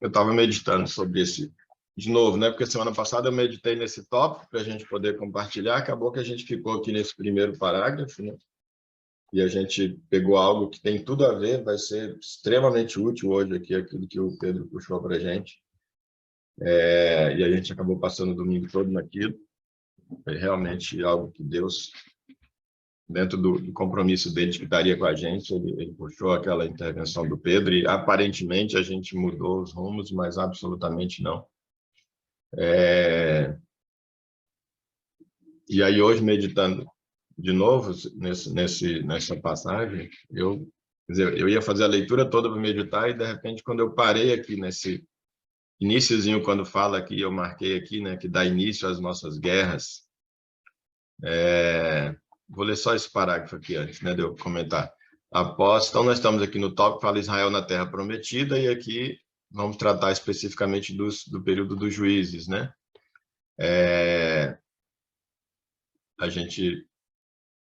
Eu estava meditando sobre esse, de novo, né? Porque semana passada eu meditei nesse tópico para a gente poder compartilhar. Acabou que a gente ficou aqui nesse primeiro parágrafo, né? E a gente pegou algo que tem tudo a ver, vai ser extremamente útil hoje aqui, aquilo que o Pedro puxou para a gente. E a gente acabou passando o domingo todo naquilo. Foi realmente algo que Deus, dentro do compromisso dele que estaria com a gente, ele puxou aquela intervenção do Pedro e aparentemente a gente mudou os rumos, mas absolutamente não. E aí hoje, meditando de novo nessa passagem, quer dizer, eu ia fazer a leitura toda para meditar e, de repente, quando eu parei aqui nesse iniciozinho, quando fala aqui, eu marquei aqui, né, que dá início às nossas guerras. Vou ler só esse parágrafo aqui antes, né, de eu comentar. Então, nós estamos aqui no tópico, fala Israel na Terra Prometida, e aqui vamos tratar especificamente do período dos juízes, né? A gente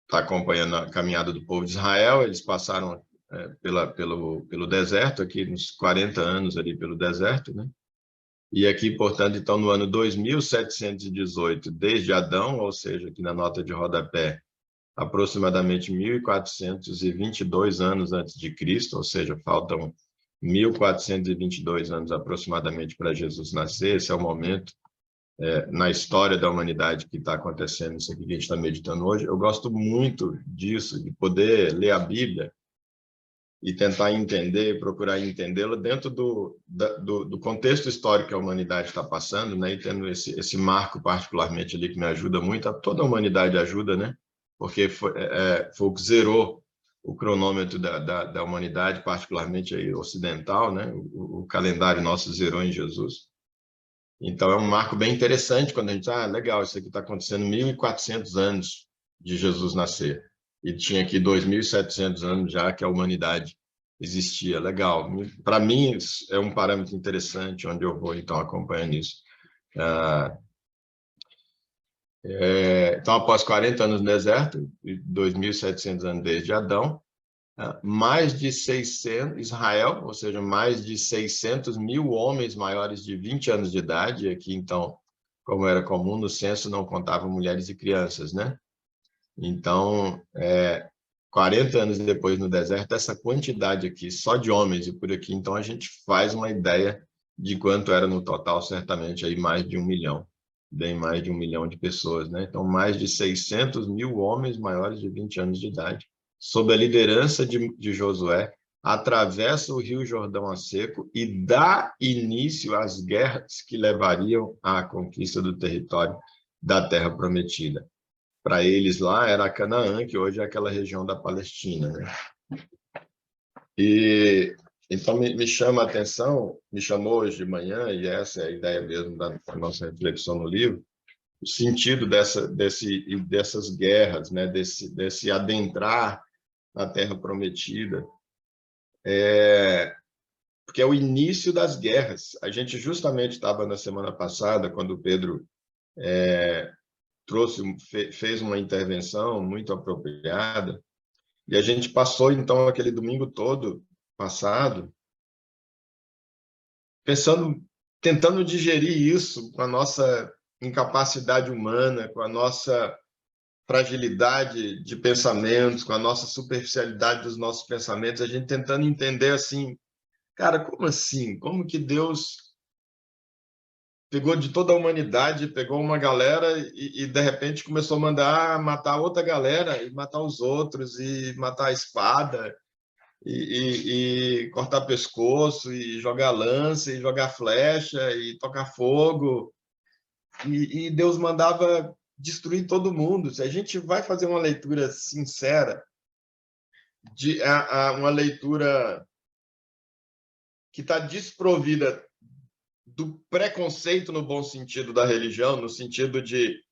está acompanhando a caminhada do povo de Israel, eles passaram pelo deserto, aqui nos 40 anos ali pelo deserto, né? E aqui, portanto, então, no ano 2718, desde Adão, ou seja, aqui na nota de rodapé, aproximadamente 1422 anos antes de Cristo, ou seja, faltam 1422 anos aproximadamente para Jesus nascer. Esse é o momento na história da humanidade que está acontecendo, isso aqui que a gente está meditando hoje. Eu gosto muito disso, de poder ler a Bíblia e tentar entender, procurar entendê-la dentro do contexto histórico que a humanidade está passando, né? E tendo esse marco particularmente ali que me ajuda muito, toda a humanidade ajuda, né? Porque foi o que zerou o cronômetro da humanidade, particularmente aí ocidental, né? O calendário nosso zerou em Jesus. Então, é um marco bem interessante quando a gente legal, isso aqui está acontecendo 1.400 anos de Jesus nascer. E tinha aqui 2.700 anos já que a humanidade existia. Legal. Para mim, é um parâmetro interessante onde eu vou, então, acompanhando isso. Então, após 40 anos no deserto, 2.700 anos desde Adão, mais de 600, Israel, ou seja, mais de 600 mil homens maiores de 20 anos de idade, aqui então, como era comum, no censo não contavam mulheres e crianças, né? Então, 40 anos depois no deserto, essa quantidade aqui, só de homens e por aqui, então a gente faz uma ideia de quanto era no total, certamente aí mais de 1 milhão, bem mais de 1 milhão de pessoas, né? Então, mais de 600 mil homens maiores de 20 anos de idade, sob a liderança de Josué, atravessa o Rio Jordão a seco e dá início às guerras que levariam à conquista do território da Terra Prometida. Para eles lá era Canaã, que hoje é aquela região da Palestina, né? E então me chama a atenção, me chamou hoje de manhã, e essa é a ideia mesmo da nossa reflexão no livro, o sentido dessas guerras, né? desse adentrar na Terra Prometida, porque é o início das guerras. A gente justamente estava na semana passada, quando o Pedro fez uma intervenção muito apropriada, e a gente passou, então, aquele domingo todo passado, tentando digerir isso com a nossa incapacidade humana, com a nossa fragilidade de pensamentos, com a nossa superficialidade dos nossos pensamentos, a gente tentando entender assim, cara, como assim? Como que Deus pegou de toda a humanidade, pegou uma galera e de repente começou a mandar matar outra galera, e matar os outros, e matar a espada, e cortar pescoço, e jogar lança, e jogar flecha, e tocar fogo, e Deus mandava destruir todo mundo. Se a gente vai fazer uma leitura sincera, uma leitura que está desprovida do preconceito no bom sentido da religião, no sentido de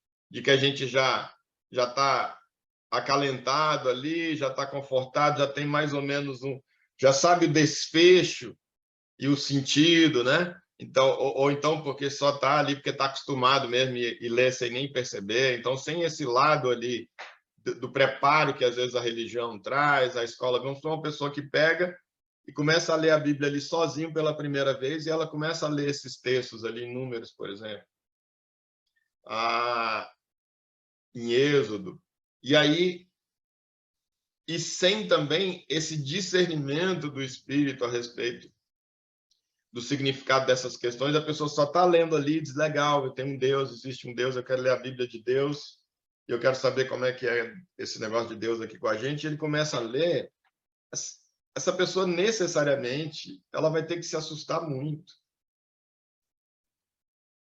que a gente já está acalentado ali, já está confortado, já tem mais ou menos já sabe o desfecho e o sentido, né? Então, ou então porque só está ali porque está acostumado mesmo e lê sem nem perceber. Então, sem esse lado ali do preparo que às vezes a religião traz, a escola, vamos ser uma pessoa que pega e começa a ler a Bíblia ali sozinho pela primeira vez, e ela começa a ler esses textos ali em Números, por exemplo, em Êxodo, e aí, e sem também esse discernimento do Espírito a respeito do significado dessas questões, a pessoa só está lendo ali e diz, legal, eu tenho um Deus, existe um Deus, eu quero ler a Bíblia de Deus, e eu quero saber como é que é esse negócio de Deus aqui com a gente, e ele começa a ler, essa pessoa necessariamente, ela vai ter que se assustar muito.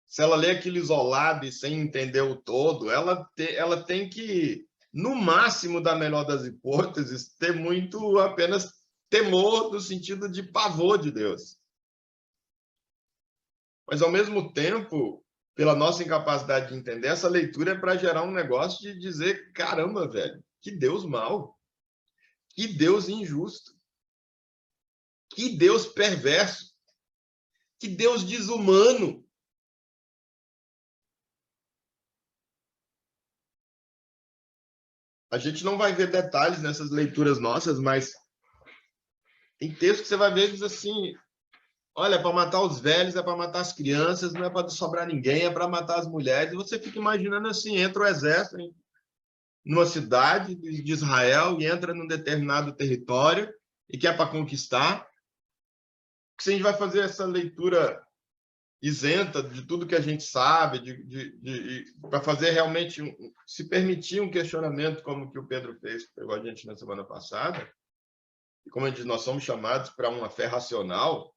Se ela lê aquilo isolado e sem entender o todo, ela tem que, no máximo da melhor das hipóteses, ter muito apenas temor no sentido de pavor de Deus. Mas, ao mesmo tempo, pela nossa incapacidade de entender, essa leitura é para gerar um negócio de dizer, caramba, velho, que Deus mau, que Deus injusto, que Deus perverso, que Deus desumano. A gente não vai ver detalhes nessas leituras nossas, mas tem texto que você vai ver e diz assim, olha, é para matar os velhos, é para matar as crianças, não é para sobrar ninguém, é para matar as mulheres. E você fica imaginando assim, entra o exército numa cidade de Israel e entra num determinado território e que é para conquistar. Se a gente vai fazer essa leitura isenta de tudo que a gente sabe, para fazer realmente, se permitir um questionamento como o que o Pedro fez, que pegou a gente na semana passada, e como a gente, nós somos chamados para uma fé racional,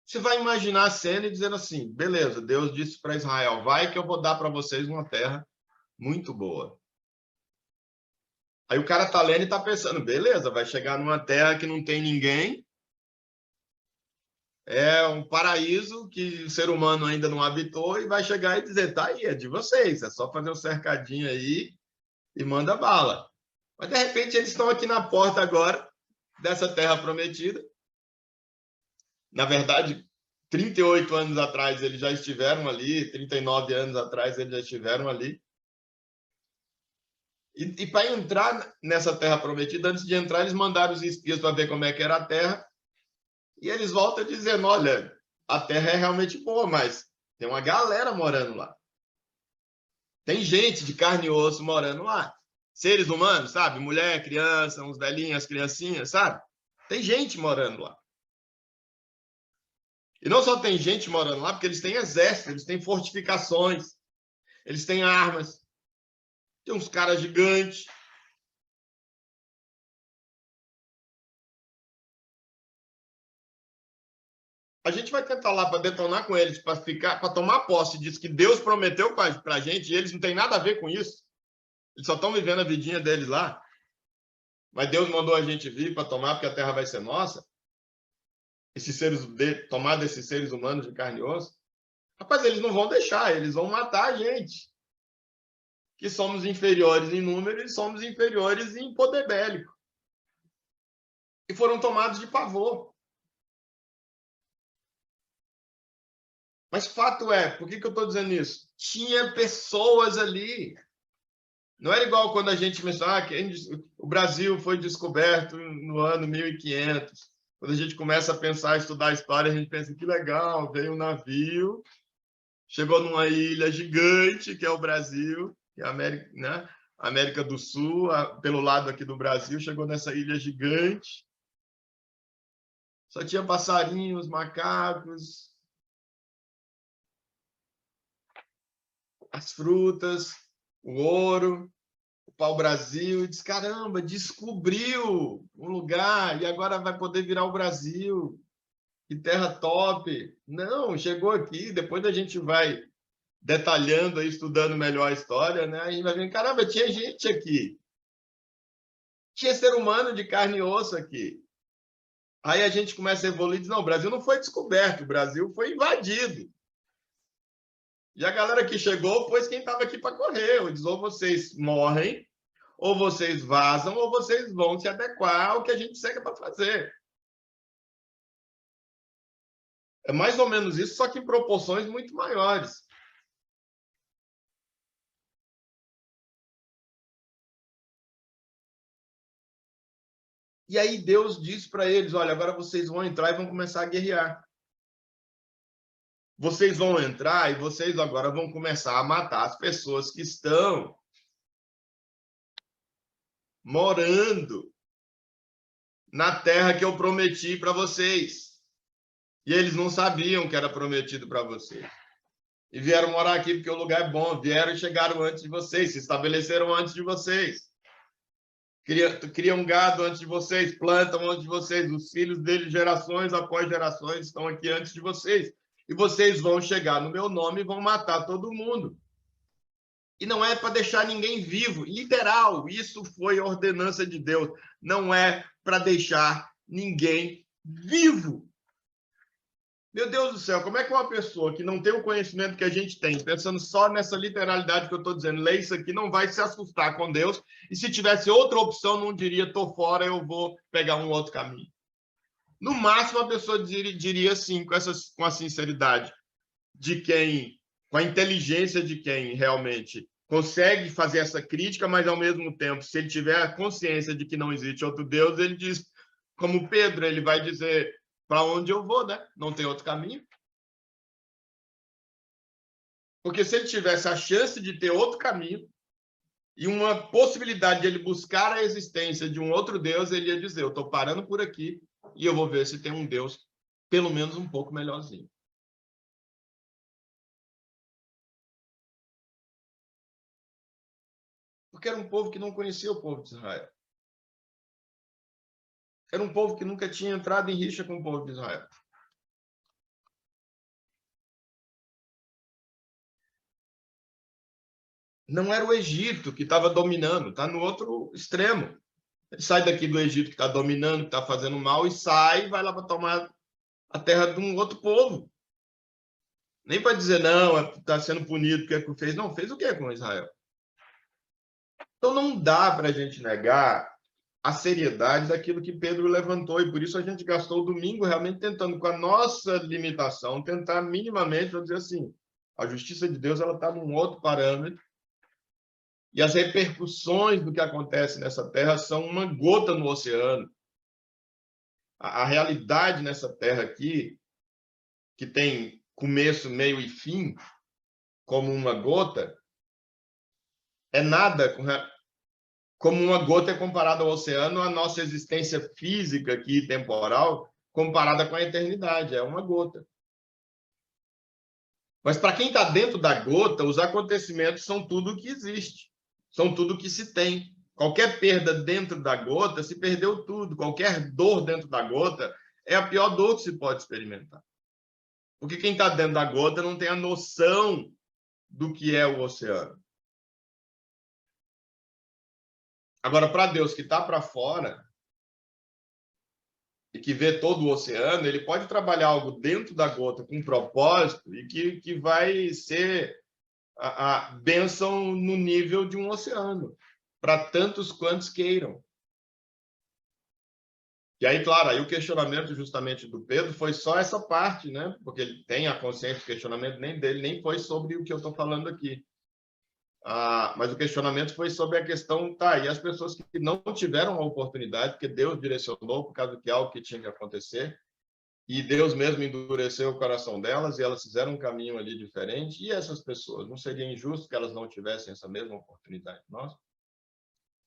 você vai imaginar a cena e dizendo assim, beleza, Deus disse para Israel, vai que eu vou dar para vocês uma terra muito boa. Aí o cara tá lendo e tá pensando, beleza, vai chegar numa terra que não tem ninguém, é um paraíso que o ser humano ainda não habitou e vai chegar e dizer, tá aí, é de vocês, é só fazer um cercadinho aí e manda bala. Mas, de repente, eles estão aqui na porta agora dessa terra prometida. Na verdade, 38 anos atrás eles já estiveram ali, 39 anos atrás eles já estiveram ali. E para entrar nessa terra prometida, antes de entrar, eles mandaram os espias para ver como é que era a terra. E eles voltam dizendo, olha, a terra é realmente boa, mas tem uma galera morando lá. Tem gente de carne e osso morando lá. Seres humanos, sabe? Mulher, criança, uns velhinhos, criancinhas, sabe? Tem gente morando lá. E não só tem gente morando lá, porque eles têm exército, eles têm fortificações, eles têm armas, tem uns caras gigantes. A gente vai tentar lá para detonar com eles, para tomar posse disso que Deus prometeu para a gente, e eles não têm nada a ver com isso. Eles só estão vivendo a vidinha deles lá. Mas Deus mandou a gente vir para tomar, porque a terra vai ser nossa. Tomar desses seres humanos de carne e osso. Rapaz, eles não vão deixar, eles vão matar a gente. Que somos inferiores em número e somos inferiores em poder bélico. E foram tomados de pavor. Mas fato é, por que eu estou dizendo isso? Tinha pessoas ali. Não era igual quando a gente menciona que o Brasil foi descoberto no ano 1500. Quando a gente começa a pensar, estudar a história, a gente pensa que legal, veio um navio, chegou numa ilha gigante, que é o Brasil, que é a América, né? América do Sul, pelo lado aqui do Brasil, chegou nessa ilha gigante. Só tinha passarinhos, macacos, as frutas, o ouro, o pau-brasil, e diz, caramba, descobriu um lugar e agora vai poder virar o Brasil. Que terra top! Não, chegou aqui, depois a gente vai detalhando, estudando melhor a história, né? A gente vai ver, caramba, tinha gente aqui. Tinha ser humano de carne e osso aqui. Aí a gente começa a evoluir e diz, não, o Brasil não foi descoberto, o Brasil foi invadido. E a galera que chegou foi quem estava aqui para correr. Eu diz, ou vocês morrem, ou vocês vazam, ou vocês vão se adequar ao que a gente segue para fazer. É mais ou menos isso, só que em proporções muito maiores. E aí Deus diz para eles, olha, agora vocês vão entrar e vão começar a guerrear. Vocês vão entrar e vocês agora vão começar a matar as pessoas que estão morando na terra que eu prometi para vocês. E eles não sabiam que era prometido para vocês. E vieram morar aqui porque o lugar é bom. Vieram e chegaram antes de vocês, se estabeleceram antes de vocês. Criam gado antes de vocês, plantam antes de vocês. Os filhos deles, gerações após gerações, estão aqui antes de vocês. E vocês vão chegar no meu nome e vão matar todo mundo. E não é para deixar ninguém vivo, literal, isso foi ordenança de Deus. Não é para deixar ninguém vivo. Meu Deus do céu, como é que uma pessoa que não tem o conhecimento que a gente tem, pensando só nessa literalidade que eu estou dizendo, lê isso aqui, não vai se assustar com Deus, e se tivesse outra opção, não diria, estou fora, eu vou pegar um outro caminho. No máximo, a pessoa diria assim, com a sinceridade de quem, com a inteligência de quem realmente consegue fazer essa crítica, mas, ao mesmo tempo, se ele tiver a consciência de que não existe outro Deus, ele diz, como Pedro, ele vai dizer, para onde eu vou, né? Não tem outro caminho. Porque se ele tivesse a chance de ter outro caminho e uma possibilidade de ele buscar a existência de um outro Deus, ele ia dizer, eu estou parando por aqui e eu vou ver se tem um Deus pelo menos um pouco melhorzinho. Porque era um povo que não conhecia o povo de Israel. Era um povo que nunca tinha entrado em rixa com o povo de Israel. Não era o Egito que estava dominando, está no outro extremo. Ele sai daqui do Egito que está dominando, que está fazendo mal, e sai e vai lá para tomar a terra de um outro povo. Nem para dizer, não, está sendo punido porque fez. Não, fez o quê com Israel? Então não dá para a gente negar a seriedade daquilo que Pedro levantou, e por isso a gente gastou o domingo realmente tentando, com a nossa limitação, tentar minimamente, vamos dizer assim, a justiça de Deus ela está num outro parâmetro, e as repercussões do que acontece nessa terra são uma gota no oceano. A realidade nessa terra aqui, que tem começo, meio e fim, como uma gota, é nada como uma gota é comparada ao oceano, a nossa existência física aqui, temporal, comparada com a eternidade, é uma gota. Mas para quem está dentro da gota, os acontecimentos são tudo o que existe, são tudo o que se tem. Qualquer perda dentro da gota, se perdeu tudo. Qualquer dor dentro da gota é a pior dor que se pode experimentar. Porque quem está dentro da gota não tem a noção do que é o oceano. Agora, para Deus que está para fora e que vê todo o oceano, ele pode trabalhar algo dentro da gota com propósito e que vai ser a bênção no nível de um oceano, para tantos quantos queiram. E aí, claro, aí o questionamento justamente do Pedro foi só essa parte, né? Porque ele tem a consciência do questionamento nem dele, nem foi sobre o que eu estou falando aqui. Mas o questionamento foi sobre a questão, tá, e as pessoas que não tiveram a oportunidade, porque Deus direcionou por causa de algo que tinha que acontecer, e Deus mesmo endureceu o coração delas, e elas fizeram um caminho ali diferente, e essas pessoas, não seria injusto que elas não tivessem essa mesma oportunidade que nós?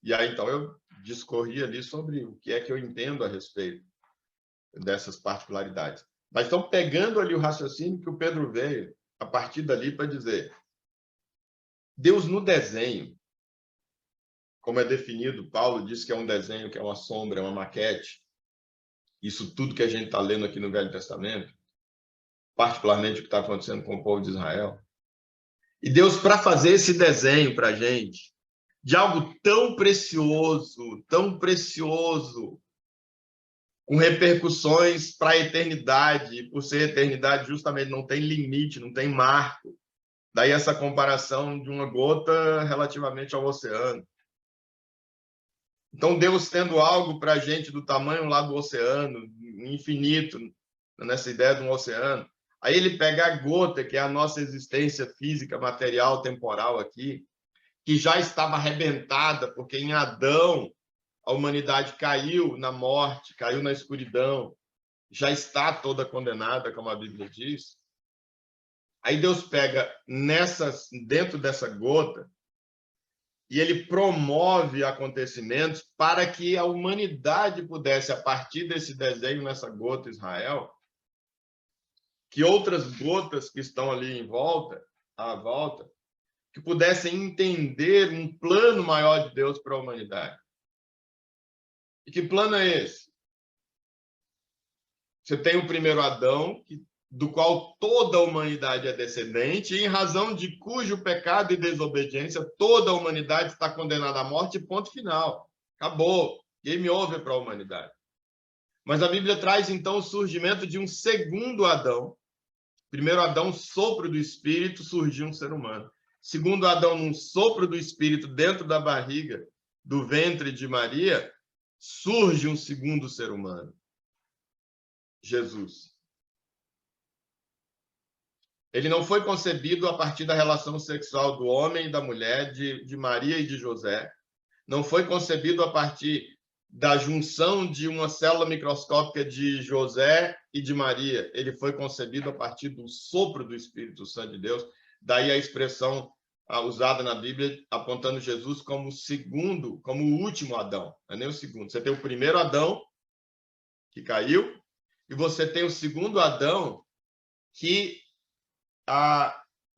E aí, então, eu discorri ali sobre o que é que eu entendo a respeito dessas particularidades. Mas estão pegando ali o raciocínio que o Pedro veio, a partir dali, para dizer, Deus no desenho, como é definido, Paulo diz que é um desenho, que é uma sombra, é uma maquete. Isso tudo que a gente está lendo aqui no Velho Testamento, particularmente o que está acontecendo com o povo de Israel. E Deus, para fazer esse desenho para a gente, de algo tão precioso, com repercussões para a eternidade, por ser eternidade justamente não tem limite, não tem marco. Daí essa comparação de uma gota relativamente ao oceano. Então, Deus tendo algo para a gente do tamanho lá do oceano, infinito, nessa ideia de um oceano, aí ele pega a gota, que é a nossa existência física, material, temporal aqui, que já estava arrebentada, porque em Adão, a humanidade caiu na morte, caiu na escuridão, já está toda condenada, como a Bíblia diz. Aí Deus pega dentro dessa gota e ele promove acontecimentos para que a humanidade pudesse, a partir desse desenho nessa gota Israel, que outras gotas que estão ali à volta, que pudessem entender um plano maior de Deus para a humanidade. E que plano é esse? Você tem o primeiro Adão, do qual toda a humanidade é descendente, e em razão de cujo pecado e desobediência toda a humanidade está condenada à morte, ponto final. Acabou. Game over para a humanidade. Mas a Bíblia traz, então, o surgimento de um segundo Adão. Primeiro Adão, sopro do Espírito, surgiu um ser humano. Segundo Adão, num sopro do Espírito dentro da barriga, do ventre de Maria, surge um segundo ser humano. Jesus. Ele não foi concebido a partir da relação sexual do homem e da mulher, de Maria e de José. Não foi concebido a partir da junção de uma célula microscópica de José e de Maria. Ele foi concebido a partir do sopro do Espírito Santo de Deus. Daí a expressão usada na Bíblia apontando Jesus como o segundo, como o último Adão. Não é nem o segundo. Você tem o primeiro Adão, que caiu, e você tem o segundo Adão, que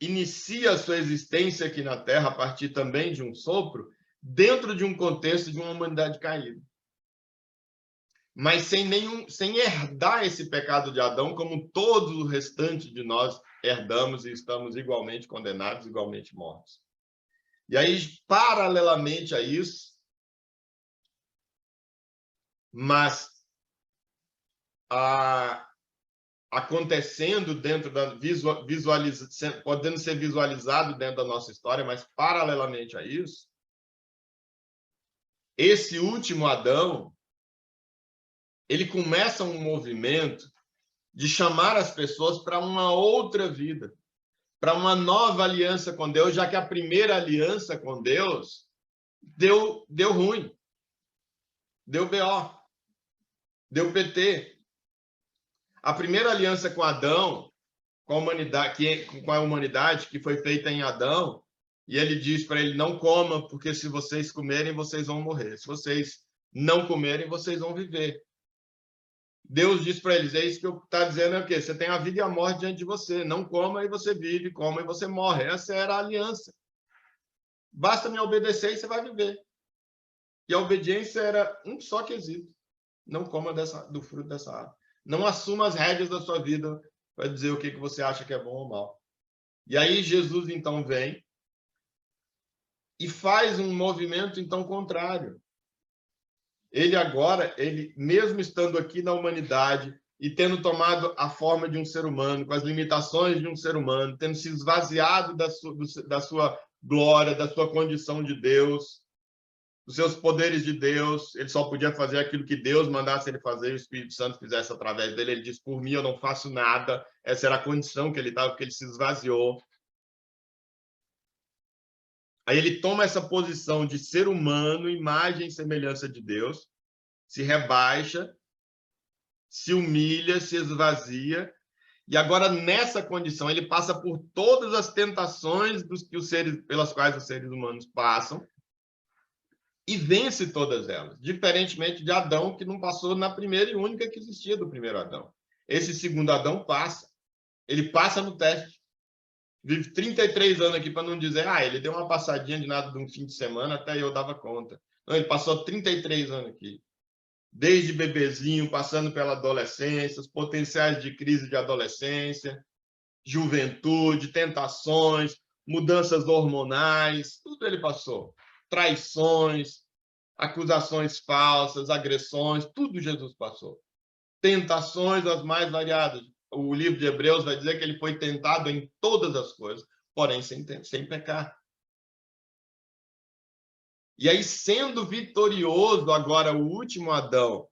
inicia a sua existência aqui na Terra a partir também de um sopro, dentro de um contexto de uma humanidade caída. Mas sem herdar esse pecado de Adão, como todo o restante de nós herdamos e estamos igualmente condenados, igualmente mortos. E aí, paralelamente a isso, mas acontecendo dentro da podendo ser visualizado dentro da nossa história, mas paralelamente a isso, esse último Adão, ele começa um movimento de chamar as pessoas para uma outra vida, para uma nova aliança com Deus, já que a primeira aliança com Deus deu ruim, deu BO, deu PT. A primeira aliança com Adão, com a humanidade, que foi feita em Adão, e ele diz para ele, não coma, porque se vocês comerem, vocês vão morrer. Se vocês não comerem, vocês vão viver. Deus diz para eles, é isso que eu está dizendo, é o quê? Você tem a vida e a morte diante de você. Não coma e você vive, coma e você morre. Essa era a aliança. Basta me obedecer e você vai viver. E a obediência era um só quesito. Não coma do fruto dessa árvore. Não assuma as rédeas da sua vida para dizer o que você acha que é bom ou mal. E aí Jesus, então, vem e faz um movimento, então, contrário. Ele agora, mesmo estando aqui na humanidade e tendo tomado a forma de um ser humano, com as limitações de um ser humano, tendo se esvaziado da sua glória, da sua condição de Deus, dos seus poderes de Deus, ele só podia fazer aquilo que Deus mandasse ele fazer, e o Espírito Santo fizesse através dele. Ele diz, por mim eu não faço nada. Essa era a condição que ele estava, porque ele se esvaziou. Aí ele toma essa posição de ser humano, imagem e semelhança de Deus, se rebaixa, se humilha, se esvazia, e agora nessa condição ele passa por todas as tentações pelas quais os seres humanos passam, e vence todas elas, diferentemente de Adão, que não passou na primeira e única que existia do primeiro Adão. Esse segundo Adão passa. Ele passa no teste. Vive 33 anos aqui para não dizer, ele deu uma passadinha de nada de um fim de semana, até eu dava conta. Não, ele passou 33 anos aqui. Desde bebezinho, passando pela adolescência, os potenciais de crise de adolescência, juventude, tentações, mudanças hormonais, tudo ele passou. Traições, acusações falsas, agressões, tudo Jesus passou. Tentações as mais variadas. O livro de Hebreus vai dizer que ele foi tentado em todas as coisas, porém sem pecar. E aí, sendo vitorioso agora o último Adão,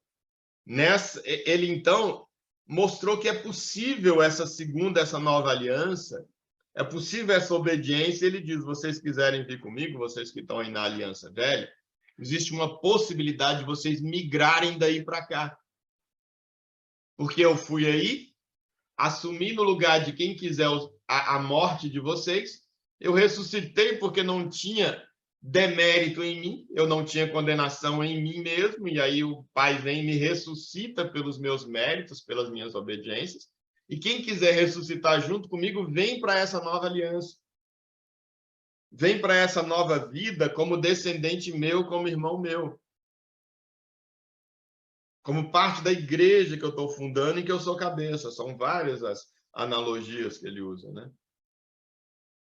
ele então mostrou que é possível essa nova aliança, é possível essa obediência. Ele diz, vocês quiserem vir comigo, vocês que estão aí na aliança velha, existe uma possibilidade de vocês migrarem daí para cá. Porque eu fui aí, assumi no lugar de quem quiser a morte de vocês, eu ressuscitei porque não tinha demérito em mim, eu não tinha condenação em mim mesmo, e aí o Pai vem e me ressuscita pelos meus méritos, pelas minhas obediências, e quem quiser ressuscitar junto comigo, vem para essa nova aliança. Vem para essa nova vida como descendente meu, como irmão meu. Como parte da igreja que eu estou fundando e que eu sou cabeça. São várias as analogias que ele usa, né?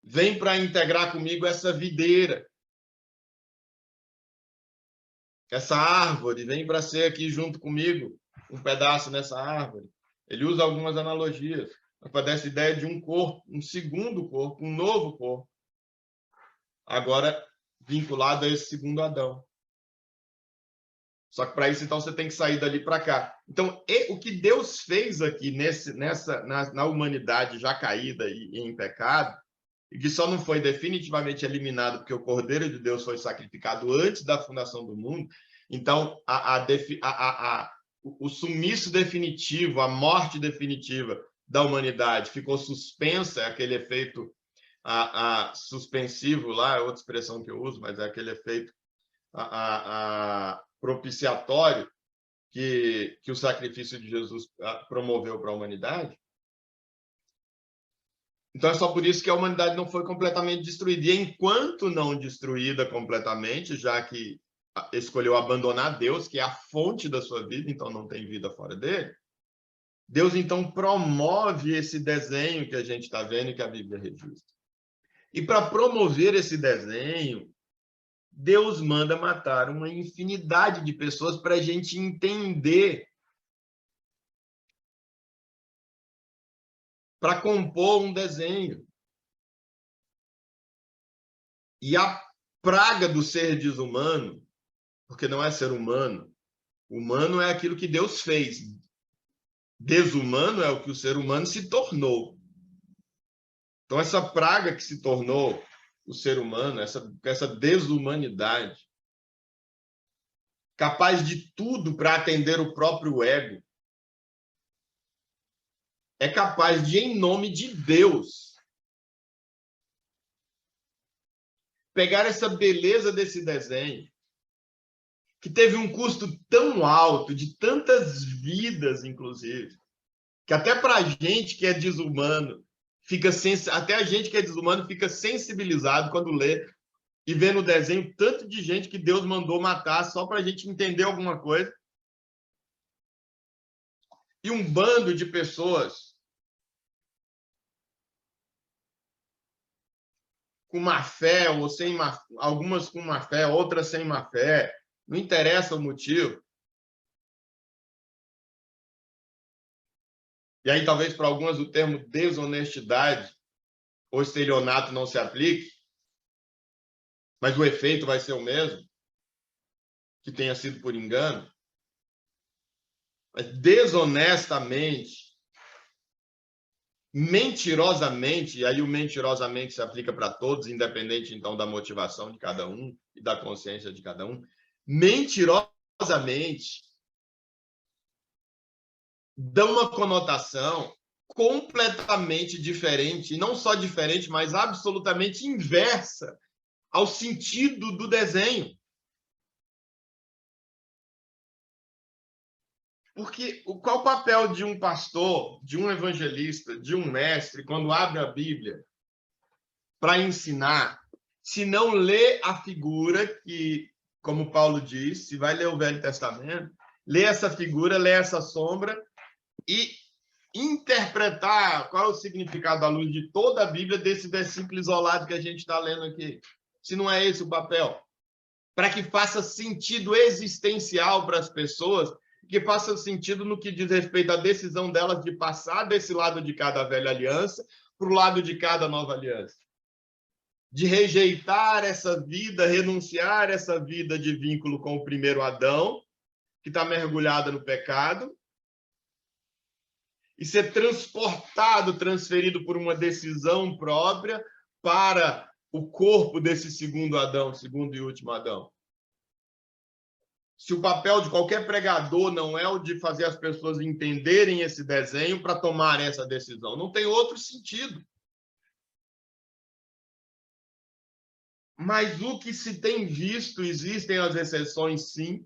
Vem para integrar comigo essa videira, essa árvore, vem para ser aqui junto comigo um pedaço nessa árvore. Ele usa algumas analogias para dar essa ideia de um corpo, um segundo corpo, um novo corpo, agora vinculado a esse segundo Adão. Só que para isso, então, você tem que sair dali para cá. Então, o que Deus fez aqui na humanidade já caída e em pecado, e que só não foi definitivamente eliminado porque o Cordeiro de Deus foi sacrificado antes da fundação do mundo, então, o sumiço definitivo, a morte definitiva da humanidade ficou suspensa, aquele efeito suspensivo lá, é outra expressão que eu uso, mas é aquele efeito propiciatório que o sacrifício de Jesus promoveu para a humanidade. Então, é só por isso que a humanidade não foi completamente destruída. E enquanto não destruída completamente, já que escolheu abandonar Deus, que é a fonte da sua vida, então não tem vida fora dele, Deus, então, promove esse desenho que a gente está vendo e que a Bíblia registra. E para promover esse desenho, Deus manda matar uma infinidade de pessoas para a gente entender, para compor um desenho. E a praga do ser desumano, porque não é ser humano, humano é aquilo que Deus fez. Desumano é o que o ser humano se tornou. Então, essa praga que se tornou o ser humano, essa desumanidade, capaz de tudo para atender o próprio ego, é capaz de, em nome de Deus, pegar essa beleza desse desenho, que teve um custo tão alto, de tantas vidas, inclusive, que até para a gente que é desumano, até a gente que é desumano fica sensibilizado quando lê e vê no desenho tanto de gente que Deus mandou matar só para a gente entender alguma coisa. E um bando de pessoas com má fé, ou sem algumas com má fé, outras sem má fé, não interessa o motivo. E aí, talvez, para algumas, o termo desonestidade ou estelionato não se aplique, mas o efeito vai ser o mesmo, que tenha sido por engano. Mas desonestamente, mentirosamente, e aí o mentirosamente se aplica para todos, independente, então, da motivação de cada um e da consciência de cada um, mentirosamente dá uma conotação completamente diferente, e não só diferente, mas absolutamente inversa ao sentido do desenho. Porque qual o papel de um pastor, de um evangelista, de um mestre, quando abre a Bíblia para ensinar, se não lê a figura que, como Paulo diz, se vai ler o Velho Testamento, lê essa figura, lê essa sombra e interpretar qual é o significado à luz de toda a Bíblia desse versículo isolado que a gente está lendo aqui. Se não é esse o papel. Para que faça sentido existencial para as pessoas, que faça sentido no que diz respeito à decisão delas de passar desse lado de cada velha aliança para o lado de cada nova aliança. De rejeitar essa vida, renunciar essa vida de vínculo com o primeiro Adão, que está mergulhada no pecado, e ser transportado, transferido por uma decisão própria para o corpo desse segundo Adão, segundo e último Adão. se o papel de qualquer pregador não é o de fazer as pessoas entenderem esse desenho para tomar essa decisão. Não tem outro sentido. Mas o que se tem visto, existem as exceções, sim,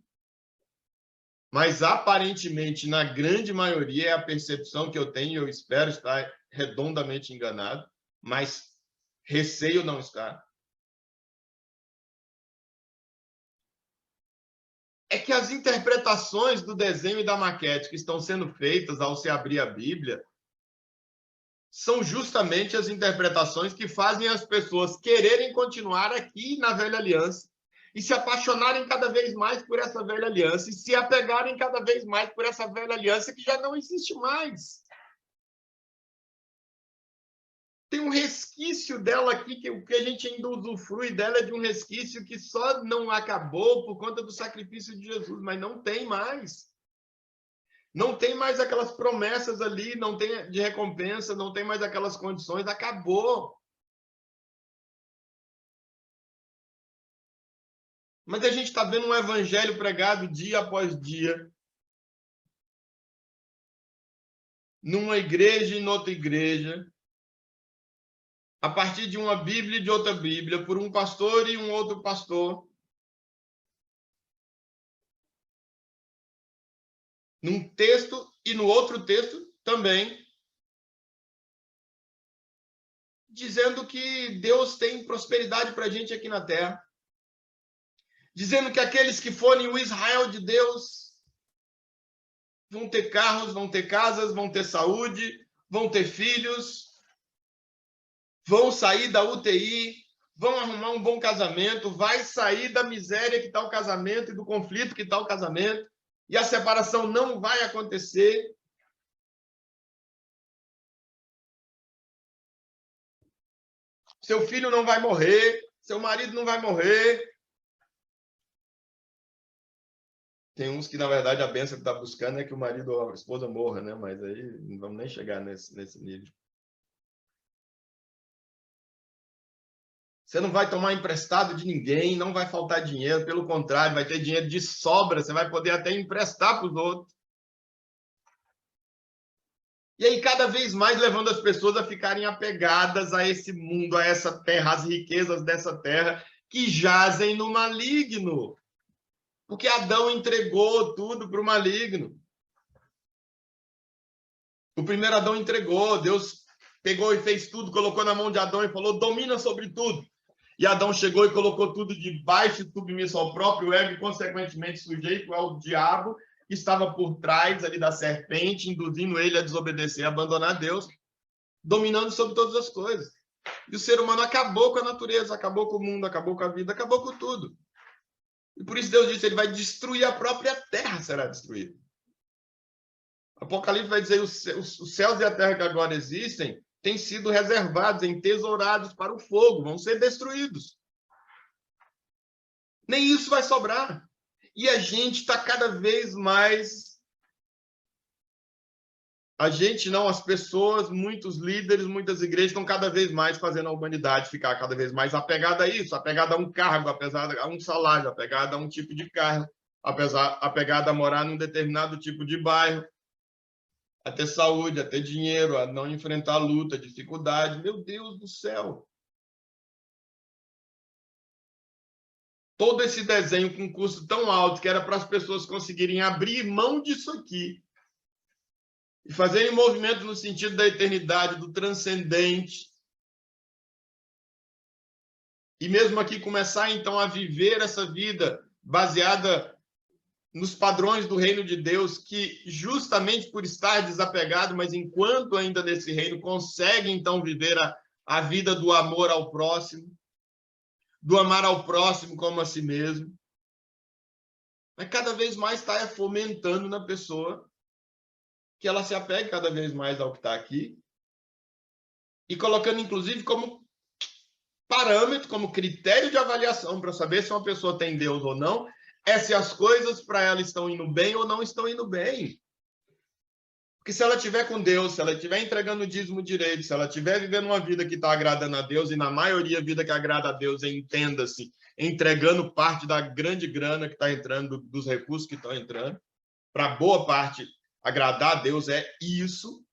mas aparentemente, na grande maioria, é a percepção que eu tenho, eu espero estar redondamente enganado, mas receio não estar. É que as interpretações do desenho e da maquete que estão sendo feitas ao se abrir a Bíblia são justamente as interpretações que fazem as pessoas quererem continuar aqui na velha aliança e se apaixonarem cada vez mais por essa velha aliança e se apegarem cada vez mais por essa velha aliança que já não existe mais. Tem um resquício dela aqui, que o que a gente ainda usufrui dela é de um resquício que só não acabou por conta do sacrifício de Jesus, mas não tem mais. Não tem mais aquelas promessas ali, não tem de recompensa, não tem mais aquelas condições, acabou. Mas a gente está vendo um evangelho pregado dia após dia, numa igreja e noutra igreja, a partir de uma Bíblia e de outra Bíblia, por um pastor e um outro pastor, num texto e no outro texto também, dizendo que Deus tem prosperidade para a gente aqui na terra, dizendo que aqueles que forem o Israel de Deus vão ter carros, vão ter casas, vão ter saúde, vão ter filhos, vão sair da UTI, vão arrumar um bom casamento, vai sair da miséria que está o casamento e do conflito que está o casamento, e a separação não vai acontecer. Seu filho não vai morrer, seu marido não vai morrer. Tem uns que, na verdade, a bênção que está buscando é que o marido ou a esposa morra, né? Mas aí não vamos nem chegar nesse nível. Você não vai tomar emprestado de ninguém, não vai faltar dinheiro, pelo contrário, vai ter dinheiro de sobra, você vai poder até emprestar para os outros. E aí, cada vez mais levando as pessoas a ficarem apegadas a esse mundo, a essa terra, às riquezas dessa terra, que jazem no maligno. Porque Adão entregou tudo para o maligno. O primeiro Adão entregou, Deus pegou e fez tudo, colocou na mão de Adão e falou, domina sobre tudo. E Adão chegou e colocou tudo debaixo e submisso ao próprio ego e, consequentemente, sujeito ao diabo, que estava por trás ali da serpente, induzindo ele a desobedecer, a abandonar Deus, dominando sobre todas as coisas. E o ser humano acabou com a natureza, acabou com o mundo, acabou com a vida, acabou com tudo. E por isso Deus disse, ele vai destruir a própria terra, será destruída. Apocalipse vai dizer, os céus e a terra que agora existem têm sido reservados, entesourados para o fogo, vão ser destruídos. Nem isso vai sobrar. E a gente está cada vez mais... A gente não, as pessoas, muitos líderes, muitas igrejas estão cada vez mais fazendo a humanidade ficar cada vez mais apegada a isso, apegada a um cargo, apegada a um salário, apegada a um tipo de carro, apegada a morar num determinado tipo de bairro, a ter saúde, a ter dinheiro, a não enfrentar luta, dificuldade. Meu Deus do céu! Todo esse desenho com custo tão alto que era para as pessoas conseguirem abrir mão disso aqui e fazerem movimento no sentido da eternidade, do transcendente. E mesmo aqui começar, então, a viver essa vida baseada nos padrões do reino de Deus, que justamente por estar desapegado, mas enquanto ainda nesse reino, consegue, então, viver a vida do amor ao próximo, do amar ao próximo como a si mesmo. Mas cada vez mais está fomentando na pessoa que ela se apegue cada vez mais ao que está aqui e colocando, inclusive, como parâmetro, como critério de avaliação para saber se uma pessoa tem Deus ou não, é se as coisas para ela estão indo bem ou não estão indo bem. Porque se ela estiver com Deus, se ela estiver entregando o dízimo direito, se ela estiver vivendo uma vida que está agradando a Deus, e na maioria a vida que agrada a Deus, entenda-se, entregando parte da grande grana que está entrando, dos recursos que estão entrando. Para boa parte, agradar a Deus é isso.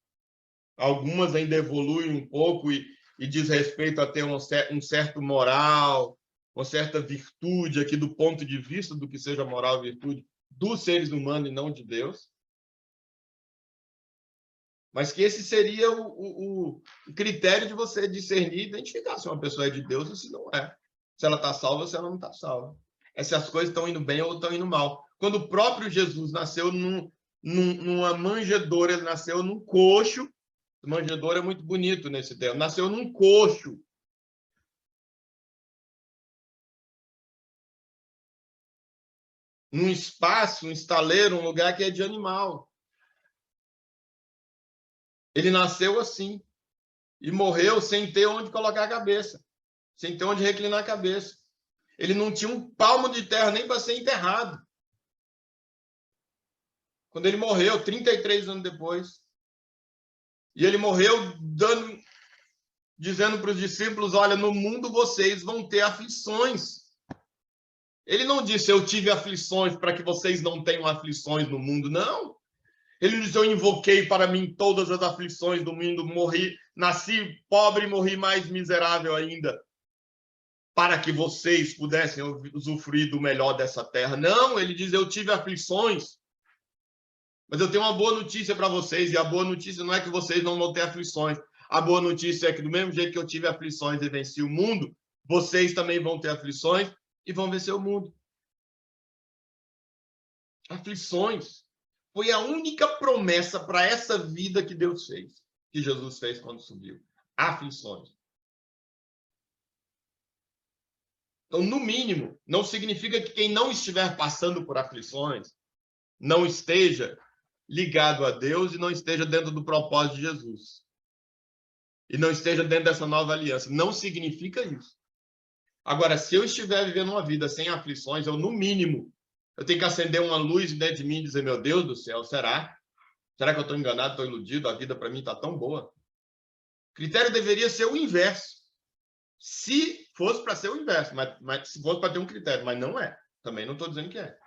Algumas ainda evoluem um pouco e diz respeito a ter um certo moral, uma certa virtude aqui do ponto de vista do que seja moral e virtude dos seres humanos e não de Deus. Mas que esse seria o critério de você discernir e identificar se uma pessoa é de Deus ou se não é. Se ela está salva ou se ela não está salva. É se as coisas estão indo bem ou estão indo mal. Quando o próprio Jesus nasceu numa manjedoura, ele nasceu num coxo. Manjedoura é muito bonito nesse tempo. Nasceu num coxo. Num espaço, um estaleiro, um lugar que é de animal. Ele nasceu assim e morreu sem ter onde colocar a cabeça, sem ter onde reclinar a cabeça. Ele não tinha um palmo de terra nem para ser enterrado. Quando ele morreu, 33 anos depois, e ele morreu dizendo para os discípulos, olha, no mundo vocês vão ter aflições. Ele não disse, eu tive aflições para que vocês não tenham aflições no mundo, não. Ele disse, eu invoquei para mim todas as aflições do mundo, morri, nasci pobre e morri mais miserável ainda, para que vocês pudessem usufruir do melhor dessa terra. Não, ele diz, eu tive aflições, mas eu tenho uma boa notícia para vocês, e a boa notícia não é que vocês não vão ter aflições. A boa notícia é que do mesmo jeito que eu tive aflições e venci o mundo, vocês também vão ter aflições e vão vencer o mundo. Aflições. Foi a única promessa para essa vida que Deus fez, que Jesus fez quando subiu. Aflições. Então, no mínimo, não significa que quem não estiver passando por aflições não esteja ligado a Deus e não esteja dentro do propósito de Jesus. E não esteja dentro dessa nova aliança. Não significa isso. Agora, se eu estiver vivendo uma vida sem aflições, eu, no mínimo, eu tenho que acender uma luz dentro de mim e dizer, meu Deus do céu, será? Será que eu estou enganado, estou iludido? A vida para mim está tão boa. O critério deveria ser o inverso. Se fosse para ser o inverso, mas se fosse para ter um critério, mas não é. Também não estou dizendo que é.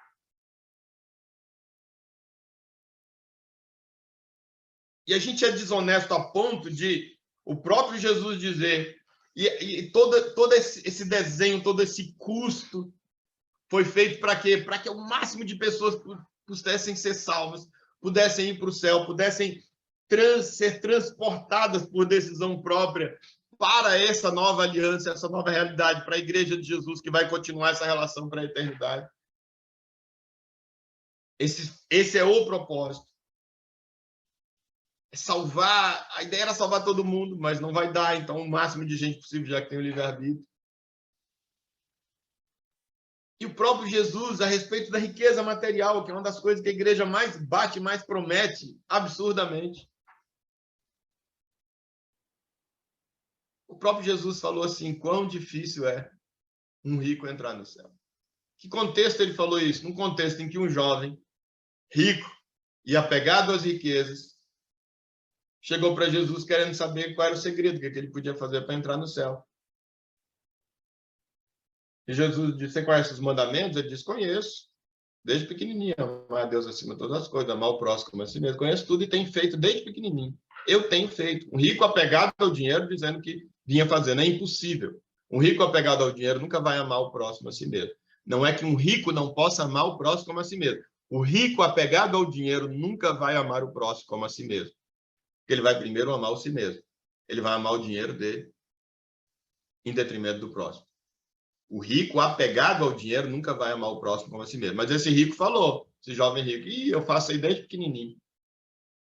E a gente é desonesto a ponto de o próprio Jesus dizer, e todo esse desenho, todo esse custo foi feito para quê? Para que o máximo de pessoas pudessem ser salvas, pudessem ir para o céu, pudessem ser transportadas por decisão própria para essa nova aliança, essa nova realidade, para a Igreja de Jesus, que vai continuar essa relação para a eternidade. Esse é o propósito. Salvar, a ideia era salvar todo mundo, mas não vai dar, então o máximo de gente possível, já que tem o livre-arbítrio. E o próprio Jesus, a respeito da riqueza material, que é uma das coisas que a igreja mais bate, mais promete, absurdamente. O próprio Jesus falou assim, quão difícil é um rico entrar no céu. Que contexto ele falou isso? Num contexto em que um jovem rico e apegado às riquezas chegou para Jesus querendo saber qual era o segredo, o que ele podia fazer para entrar no céu. E Jesus disse, você conhece os mandamentos? Ele disse, conheço. Desde pequenininho, amar a Deus acima de todas as coisas, amar o próximo como a si mesmo. Conheço tudo e tenho feito desde pequenininho. Eu tenho feito. Um rico apegado ao dinheiro, dizendo que vinha fazendo. É impossível. Um rico apegado ao dinheiro nunca vai amar o próximo a si mesmo. Não é que um rico não possa amar o próximo como a si mesmo. O rico apegado ao dinheiro nunca vai amar o próximo como a si mesmo. Porque ele vai primeiro amar o si mesmo. Ele vai amar o dinheiro dele em detrimento do próximo. O rico apegado ao dinheiro nunca vai amar o próximo como a si mesmo. Mas esse rico falou, esse jovem rico, eu faço aí desde pequenininho.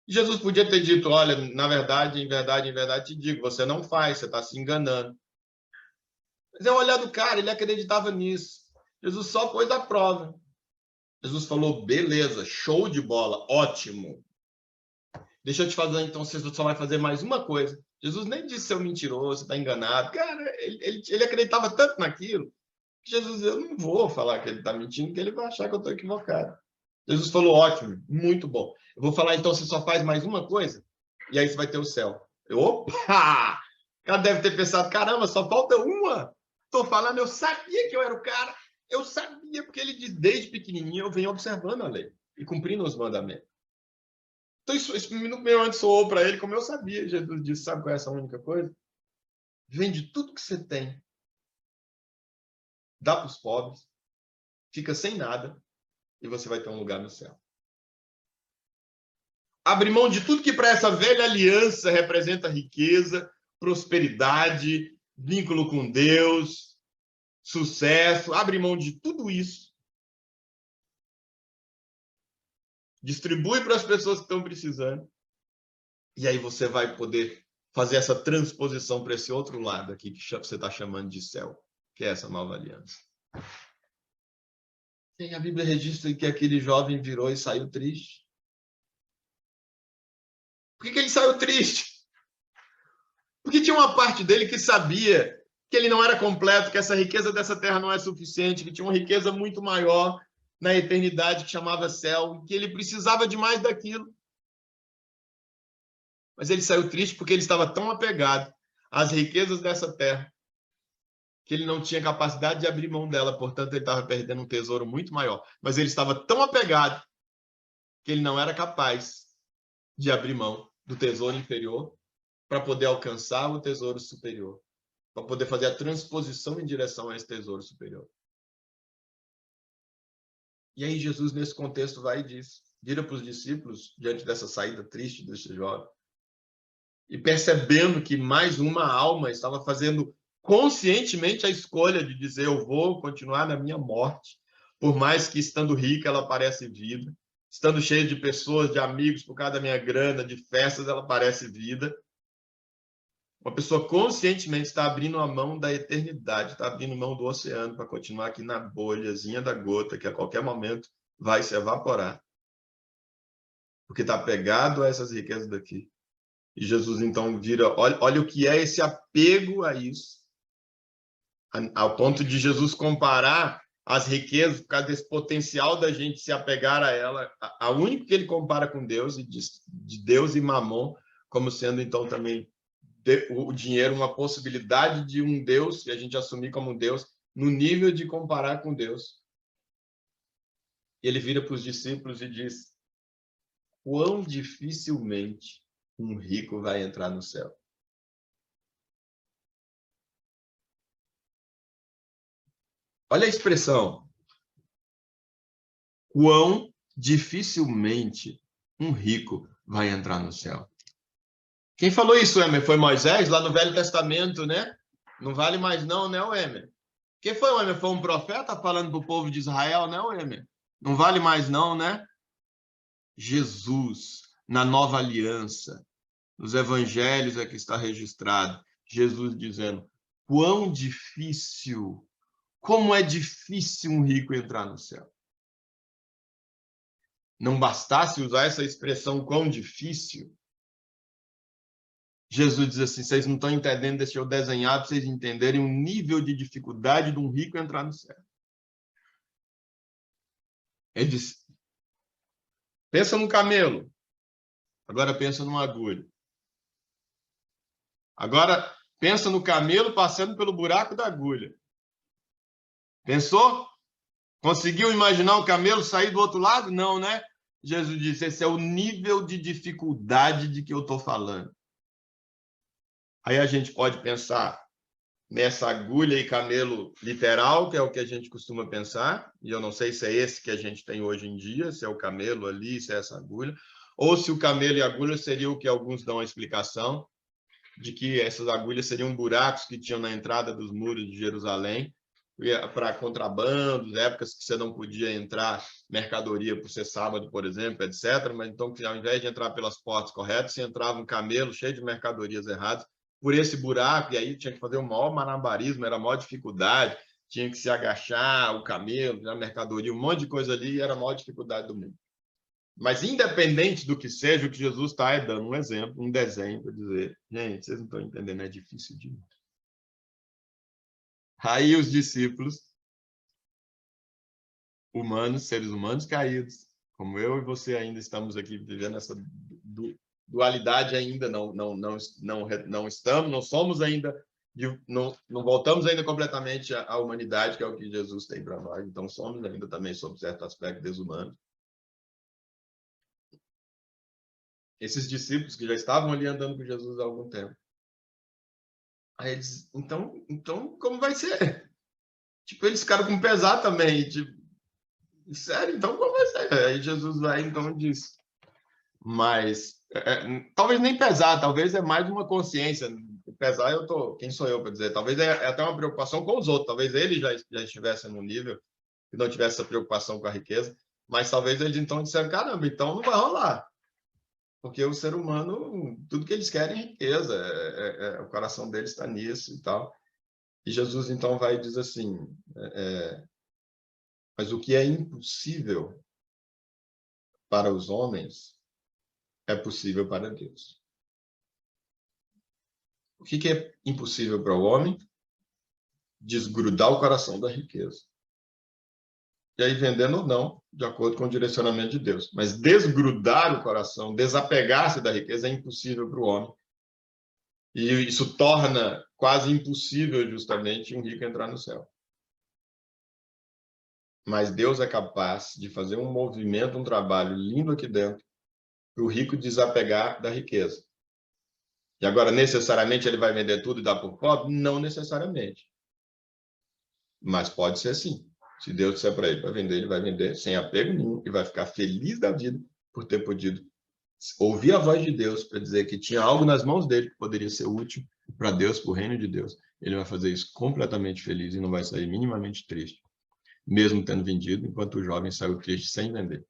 E Jesus podia ter dito, olha, na verdade, em verdade te digo, você não faz, você está se enganando. Mas é o olhar do cara, ele acreditava nisso. Jesus só pôs a prova. Jesus falou, beleza, show de bola, ótimo. Deixa eu te fazer, então, você só vai fazer mais uma coisa. Jesus nem disse seu mentiroso, você está enganado. Cara, ele acreditava tanto naquilo, que Jesus, eu não vou falar que ele está mentindo, que ele vai achar que eu estou equivocado. Jesus falou, ótimo, muito bom. Eu vou falar, então, você só faz mais uma coisa, e aí você vai ter o céu. Opa! O cara deve ter pensado, caramba, só falta uma. estou falando, eu sabia que eu era o cara, eu sabia, porque ele diz, desde pequenininho eu venho observando a lei e cumprindo os mandamentos. Então isso meio antes soou para ele, como eu sabia. Jesus disse, sabe qual é essa única coisa? Vende tudo que você tem, dá para os pobres, fica sem nada e você vai ter um lugar no céu. Abre mão de tudo que para essa velha aliança representa riqueza, prosperidade, vínculo com Deus, sucesso. Abre mão de tudo isso. Distribui para as pessoas que estão precisando. E aí você vai poder fazer essa transposição para esse outro lado aqui que você está chamando de céu, que é essa nova aliança. E a Bíblia registra que aquele jovem virou e saiu triste. Por que ele saiu triste? Porque tinha uma parte dele que sabia que ele não era completo, que essa riqueza dessa terra não é suficiente, que tinha uma riqueza muito maior na eternidade que chamava céu, que ele precisava de mais daquilo. Mas ele saiu triste porque ele estava tão apegado às riquezas dessa terra que ele não tinha capacidade de abrir mão dela, portanto ele estava perdendo um tesouro muito maior. Mas ele estava tão apegado que ele não era capaz de abrir mão do tesouro inferior para poder alcançar o tesouro superior, para poder fazer a transposição em direção a esse tesouro superior. E aí Jesus, nesse contexto, vai e diz, vira para os discípulos, diante dessa saída triste desse jovem, e percebendo que mais uma alma estava fazendo conscientemente a escolha de dizer, eu vou continuar na minha morte, por mais que estando rica ela parece vida, estando cheia de pessoas, de amigos, por causa da minha grana, de festas, ela parece vida. Uma pessoa conscientemente está abrindo a mão da eternidade, está abrindo mão do oceano para continuar aqui na bolhazinha da gota, que a qualquer momento vai se evaporar. Porque está apegado a essas riquezas daqui. E Jesus, então, vira... Olha o que é esse apego a isso. Ao ponto de Jesus comparar as riquezas, por causa desse potencial da gente se apegar a ela. A único que ele compara com Deus, e de Deus e Mamon, como sendo, então, também o dinheiro uma possibilidade de um Deus, e a gente assumir como um Deus, no nível de comparar com Deus. E ele vira para os discípulos e diz, quão dificilmente um rico vai entrar no céu. Olha a expressão. Quão dificilmente um rico vai entrar no céu. Quem falou isso, Emer? Foi Moisés, lá no Velho Testamento, né? Não vale mais não, né, Emer? Quem foi, Emer? Foi um profeta falando para o povo de Israel, né, Emer? Não vale mais não, né? Jesus, na nova aliança, nos evangelhos é que está registrado, Jesus dizendo, quão difícil, como é difícil um rico entrar no céu. Não bastasse usar essa expressão quão difícil, Jesus diz assim, vocês não estão entendendo, deixa eu desenhar para vocês entenderem o nível de dificuldade de um rico entrar no céu. Ele diz, pensa num camelo, agora pensa numa agulha. Agora pensa no camelo passando pelo buraco da agulha. Pensou? Conseguiu imaginar o camelo sair do outro lado? Não, né? Jesus disse, esse é o nível de dificuldade de que eu estou falando. Aí a gente pode pensar nessa agulha e camelo literal, que é o que a gente costuma pensar, e eu não sei se é esse que a gente tem hoje em dia, se é o camelo ali, se é essa agulha, ou se o camelo e a agulha seria o que alguns dão a explicação, de que essas agulhas seriam buracos que tinham na entrada dos muros de Jerusalém, para contrabandos, épocas que você não podia entrar mercadoria por ser sábado, por exemplo, etc. Mas então, ao invés de entrar pelas portas corretas, você entrava um camelo cheio de mercadorias erradas por esse buraco, e aí tinha que fazer o maior malabarismo, era a maior dificuldade, tinha que se agachar, o camelo, a mercadoria, um monte de coisa ali, e era a maior dificuldade do mundo. Mas, independente do que seja, o que Jesus está é dando um exemplo, um desenho para dizer, gente, vocês não estão entendendo, é difícil demais. Aí os discípulos, humanos, seres humanos caídos, como eu e você ainda estamos aqui vivendo essa dualidade ainda, não estamos, não somos ainda não voltamos ainda completamente à humanidade, que é o que Jesus tem para nós. Então, somos ainda também, sob certo aspecto, desumanos. Esses discípulos que já estavam ali andando com Jesus há algum tempo. Aí eles, então como vai ser? Tipo, eles ficaram com pesar também. Tipo, sério? Então como vai ser? Aí Jesus vai, então, diz. Mas, talvez nem pesar, talvez é mais uma consciência. Pesar, quem sou eu para dizer? Talvez é até uma preocupação com os outros. Talvez eles já estivessem no nível que não tivesse essa preocupação com a riqueza. Mas talvez eles então disseram, caramba, então não vai rolar. Porque o ser humano, tudo que eles querem é riqueza, o coração deles está nisso e tal. E Jesus então vai e diz assim, mas o que é impossível para os homens é possível para Deus. O que é impossível para o homem? Desgrudar o coração da riqueza. E aí, vendendo ou não, de acordo com o direcionamento de Deus. Mas desgrudar o coração, desapegar-se da riqueza é impossível para o homem. E isso torna quase impossível, justamente, um rico entrar no céu. Mas Deus é capaz de fazer um movimento, um trabalho lindo aqui dentro, para o rico desapegar da riqueza. E agora, necessariamente, ele vai vender tudo e dar para o pobre? Não necessariamente. Mas pode ser sim. Se Deus disser para ele para vender, ele vai vender sem apego nenhum e vai ficar feliz da vida por ter podido ouvir a voz de Deus para dizer que tinha algo nas mãos dele que poderia ser útil para Deus, para o reino de Deus. Ele vai fazer isso completamente feliz e não vai sair minimamente triste, mesmo tendo vendido, enquanto o jovem saiu triste sem vender.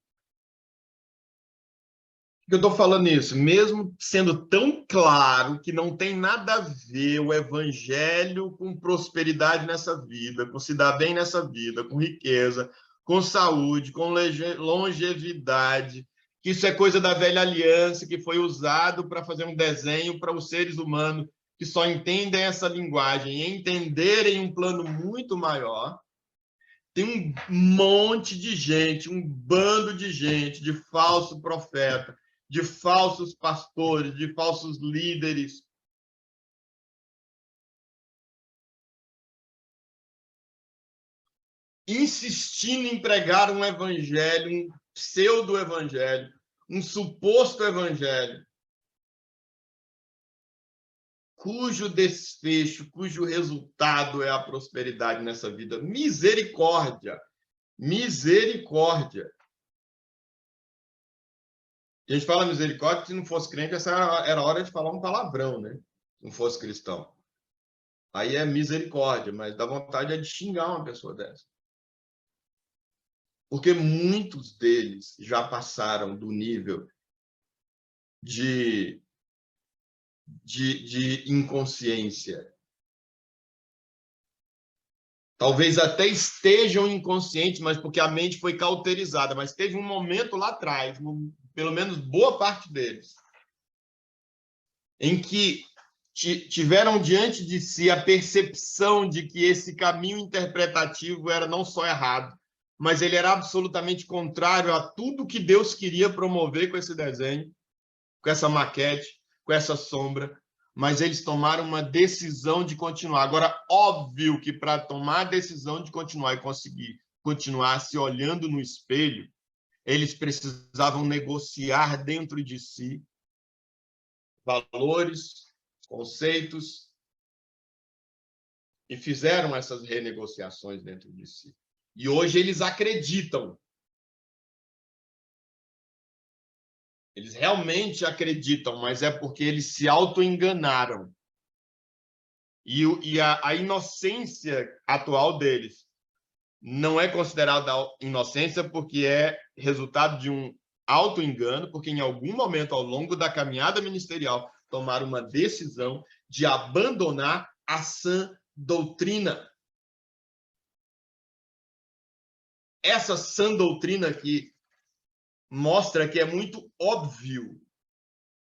Por que eu estou falando isso? Mesmo sendo tão claro que não tem nada a ver o evangelho com prosperidade nessa vida, com se dar bem nessa vida, com riqueza, com saúde, com longevidade, que isso é coisa da velha aliança, que foi usado para fazer um desenho para os seres humanos que só entendem essa linguagem e entenderem um plano muito maior. Tem um monte de gente, um bando de gente, de falso profeta, de falsos pastores, de falsos líderes, insistindo em pregar um evangelho, um pseudo-evangelho, um suposto evangelho, cujo desfecho, cujo resultado é a prosperidade nessa vida. Misericórdia! Misericórdia! A gente fala misericórdia, se não fosse crente, essa era a hora de falar um palavrão, né? Se não fosse cristão. Aí é misericórdia, mas dá vontade de xingar uma pessoa dessa. Porque muitos deles já passaram do nível de inconsciência. Talvez até estejam inconscientes, mas porque a mente foi cauterizada. Mas teve um momento lá atrás, pelo menos boa parte deles, em que tiveram diante de si a percepção de que esse caminho interpretativo era não só errado, mas ele era absolutamente contrário a tudo que Deus queria promover com esse desenho, com essa maquete, com essa sombra, mas eles tomaram uma decisão de continuar. Agora, óbvio que para tomar a decisão de continuar e conseguir continuar se olhando no espelho, eles precisavam negociar dentro de si valores, conceitos, e fizeram essas renegociações dentro de si. E hoje eles acreditam. Eles realmente acreditam, mas é porque eles se auto-enganaram. E a inocência atual deles não é considerada inocência porque é resultado de um auto-engano, porque em algum momento ao longo da caminhada ministerial tomaram uma decisão de abandonar a sã doutrina. Essa sã doutrina aqui mostra que é muito óbvio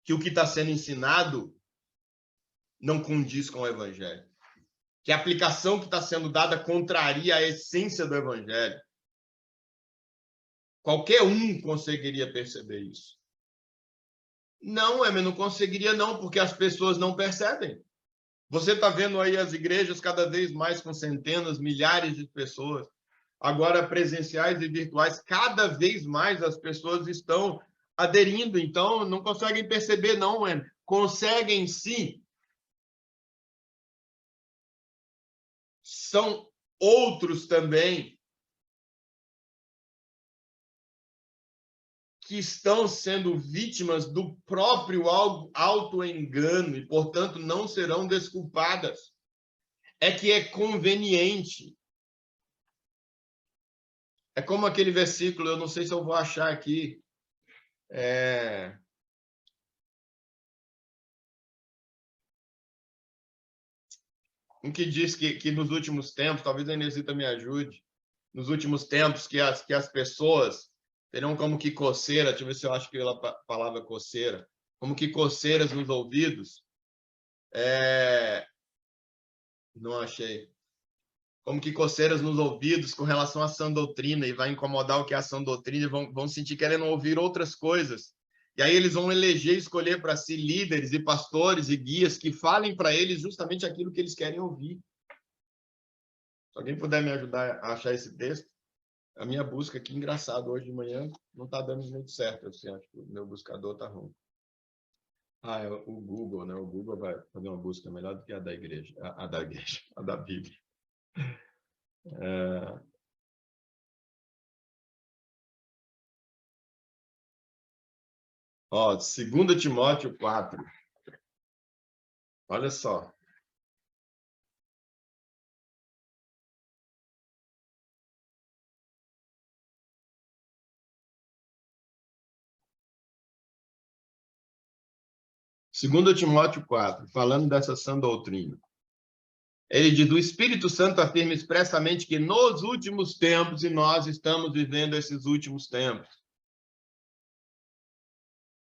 que o que está sendo ensinado não condiz com o evangelho. Que a aplicação que está sendo dada contraria a essência do evangelho. Qualquer um conseguiria perceber isso. Não, Emer, não conseguiria não, porque as pessoas não percebem. Você está vendo aí as igrejas cada vez mais com centenas, milhares de pessoas, agora presenciais e virtuais, cada vez mais as pessoas estão aderindo, então não conseguem perceber, não, conseguem sim. São outros também que estão sendo vítimas do próprio auto-engano e, portanto, não serão desculpadas. É que é conveniente. É como aquele versículo, eu não sei se eu vou achar aqui, em que diz que nos últimos tempos, talvez a Inesita me ajude, nos últimos tempos que as pessoas terão como que coceira, deixa eu ver se eu acho que a palavra coceira, como que coceiras nos ouvidos, não achei, como que coceiras nos ouvidos com relação à sã doutrina, e vai incomodar o que é a sã doutrina, e vão sentir querendo ouvir outras coisas. E aí eles vão eleger, escolher para si líderes e pastores e guias que falem para eles justamente aquilo que eles querem ouvir. Se alguém puder me ajudar a achar esse texto, a minha busca aqui, engraçado, hoje de manhã não está dando muito certo. Assim, acho que o meu buscador está ruim. É o Google, né? O Google vai fazer uma busca melhor do que a da igreja, a da Bíblia. Ó, 2 Timóteo 4. Olha só. Segundo Timóteo 4, falando dessa sã doutrina. Ele diz, o Espírito Santo afirma expressamente que nos últimos tempos, e nós estamos vivendo esses últimos tempos.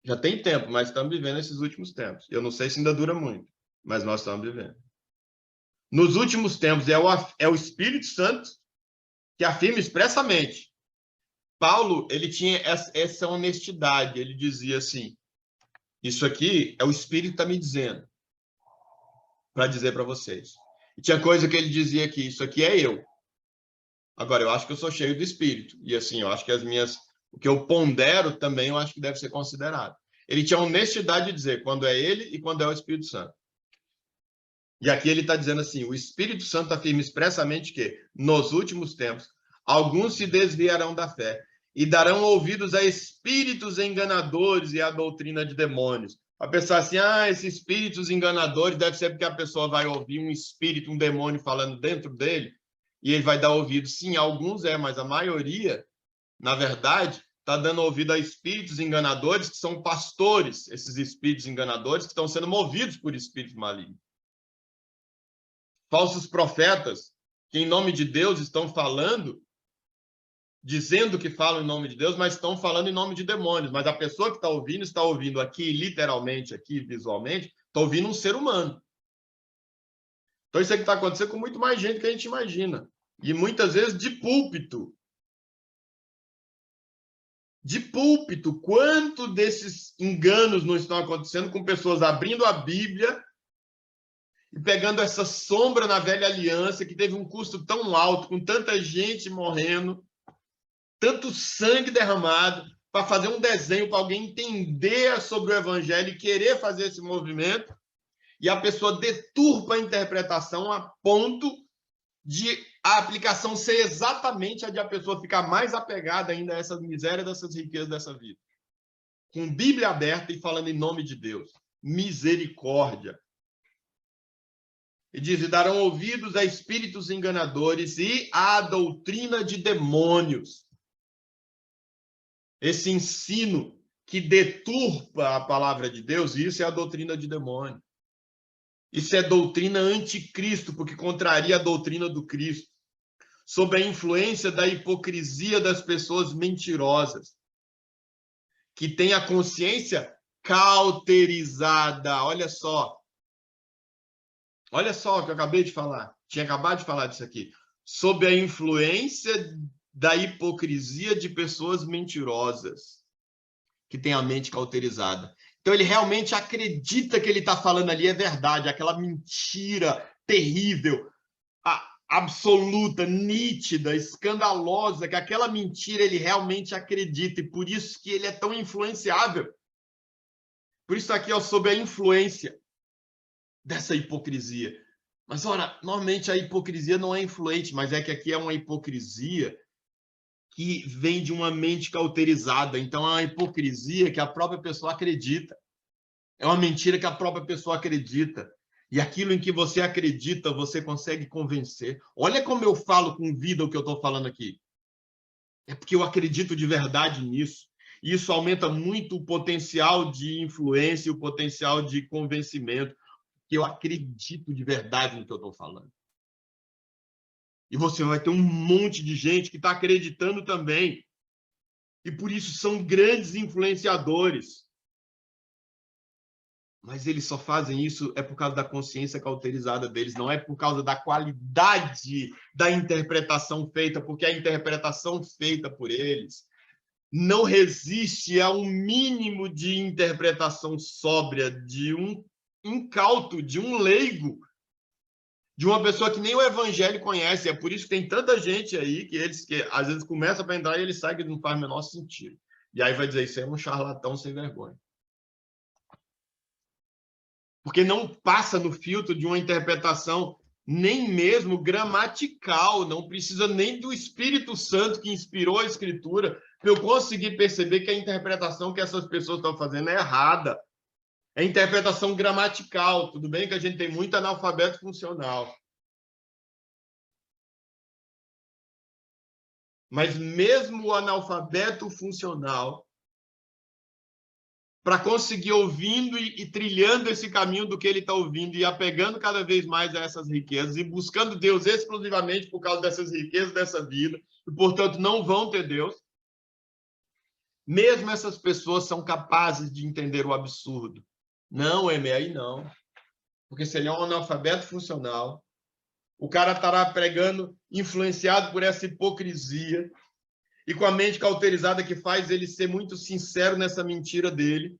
Já tem tempo, mas estamos vivendo esses últimos tempos. Eu não sei se ainda dura muito, mas nós estamos vivendo. Nos últimos tempos, é o Espírito Santo que afirma expressamente. Paulo, ele tinha essa honestidade, ele dizia assim, isso aqui é o Espírito que está me dizendo, para dizer para vocês. E tinha coisa que ele dizia aqui, isso aqui é eu. Agora, eu acho que eu sou cheio do Espírito, e assim, eu acho que o que eu pondero também, eu acho que deve ser considerado. Ele tinha honestidade de dizer quando é ele e quando é o Espírito Santo. E aqui ele está dizendo assim, o Espírito Santo afirma expressamente que, nos últimos tempos, alguns se desviarão da fé e darão ouvidos a espíritos enganadores e à doutrina de demônios. A pessoa assim, esses espíritos enganadores deve ser porque a pessoa vai ouvir um espírito, um demônio falando dentro dele, e ele vai dar ouvido. Sim, alguns mas a maioria, na verdade, está dando ouvido a espíritos enganadores, que são pastores, esses espíritos enganadores, que estão sendo movidos por espíritos malignos. Falsos profetas, que em nome de Deus estão falando, dizendo que falam em nome de Deus, mas estão falando em nome de demônios. Mas a pessoa que está ouvindo aqui, literalmente, aqui visualmente, está ouvindo um ser humano. Então isso aqui está acontecendo com muito mais gente que a gente imagina. E muitas vezes de púlpito. De púlpito. Quanto desses enganos não estão acontecendo com pessoas abrindo a Bíblia e pegando essa sombra na velha aliança, que teve um custo tão alto, com tanta gente morrendo, tanto sangue derramado, para fazer um desenho, para alguém entender sobre o evangelho e querer fazer esse movimento, e a pessoa deturpa a interpretação a ponto de a aplicação ser exatamente a de a pessoa ficar mais apegada ainda a essa miséria dessas riquezas dessa vida. Com Bíblia aberta e falando em nome de Deus. Misericórdia. E diz, e darão ouvidos a espíritos enganadores e à doutrina de demônios. Esse ensino que deturpa a palavra de Deus, isso é a doutrina de demônio. Isso é doutrina anticristo, porque contraria a doutrina do Cristo. Sob a influência da hipocrisia das pessoas mentirosas, que têm a consciência cauterizada. Olha só o que eu acabei de falar. Tinha acabado de falar disso aqui. Sob a influência da hipocrisia de pessoas mentirosas, que têm a mente cauterizada. Então, ele realmente acredita que ele está falando ali é verdade, aquela mentira terrível, absoluta, nítida, escandalosa, que aquela mentira ele realmente acredita, e por isso que ele é tão influenciável. Por isso aqui, sob a influência dessa hipocrisia. Mas, ora, normalmente a hipocrisia não é influente, mas é que aqui é uma hipocrisia que vem de uma mente cauterizada. Então, é uma hipocrisia que a própria pessoa acredita. É uma mentira que a própria pessoa acredita. E aquilo em que você acredita, você consegue convencer. Olha como eu falo com vida o que eu estou falando aqui. É porque eu acredito de verdade nisso. E isso aumenta muito o potencial de influência e o potencial de convencimento. Que eu acredito de verdade no que eu estou falando. E você vai ter um monte de gente que está acreditando também. E por isso são grandes influenciadores. Mas eles só fazem isso por causa da consciência cauterizada deles, não é por causa da qualidade da interpretação feita, porque a interpretação feita por eles não resiste a um mínimo de interpretação sóbria de um incauto, de um leigo, de uma pessoa que nem o evangelho conhece. É por isso que tem tanta gente aí que às vezes começa para entrar e eles sabem que não faz o menor sentido. E aí vai dizer, isso é um charlatão sem vergonha. Porque não passa no filtro de uma interpretação nem mesmo gramatical, não precisa nem do Espírito Santo que inspirou a Escritura para eu conseguir perceber que a interpretação que essas pessoas estão fazendo é errada. É interpretação gramatical. Tudo bem que a gente tem muito analfabeto funcional. Mas mesmo o analfabeto funcional, para conseguir ouvindo e trilhando esse caminho do que ele está ouvindo e apegando cada vez mais a essas riquezas e buscando Deus exclusivamente por causa dessas riquezas dessa vida, e, portanto, não vão ter Deus, mesmo essas pessoas são capazes de entender o absurdo. Não, aí não. Porque se ele é um analfabeto funcional, o cara estará pregando influenciado por essa hipocrisia e com a mente cauterizada que faz ele ser muito sincero nessa mentira dele.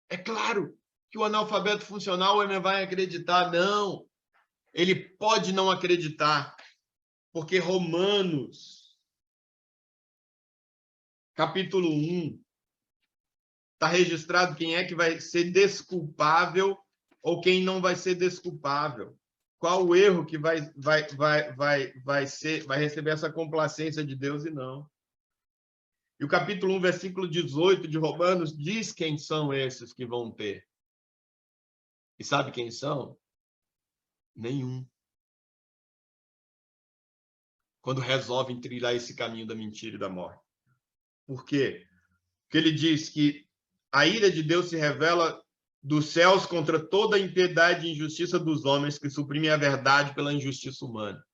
É claro que o analfabeto funcional ele vai acreditar. Não, ele pode não acreditar, porque Romanos, capítulo 1, está registrado quem é que vai ser desculpável ou quem não vai ser desculpável. Qual o erro que vai receber essa complacência de Deus e não. E o capítulo 1, versículo 18 de Romanos diz quem são esses que vão ter. E sabe quem são? Nenhum. Quando resolvem trilhar esse caminho da mentira e da morte. Por quê? Porque ele diz que a ira de Deus se revela dos céus contra toda a impiedade e injustiça dos homens que suprimem a verdade pela injustiça humana.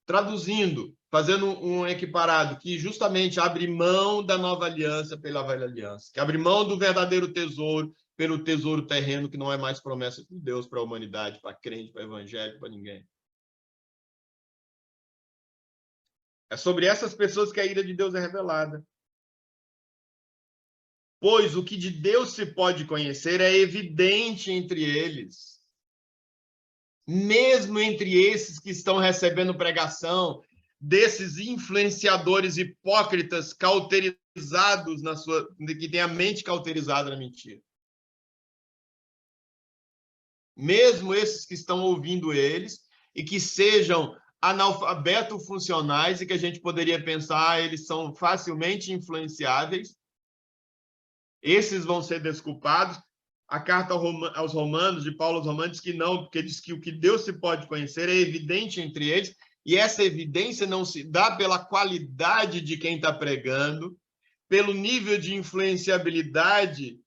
Traduzindo, fazendo um equiparado, que justamente abre mão da nova aliança pela velha aliança, que abre mão do verdadeiro tesouro pelo tesouro terreno, que não é mais promessa de Deus para a humanidade, para crente, para evangélico, para ninguém. É sobre essas pessoas que a ira de Deus é revelada. Pois o que de Deus se pode conhecer é evidente entre eles. Mesmo entre esses que estão recebendo pregação, desses influenciadores hipócritas cauterizados que têm a mente cauterizada na mentira. Mesmo esses que estão ouvindo eles e que sejam analfabetos funcionais e que a gente poderia pensar, eles são facilmente influenciáveis, esses vão ser desculpados. A carta aos Romanos, de Paulo aos Romanos, diz que não, porque diz que o que Deus se pode conhecer é evidente entre eles, e essa evidência não se dá pela qualidade de quem está pregando, pelo nível de influenciabilidade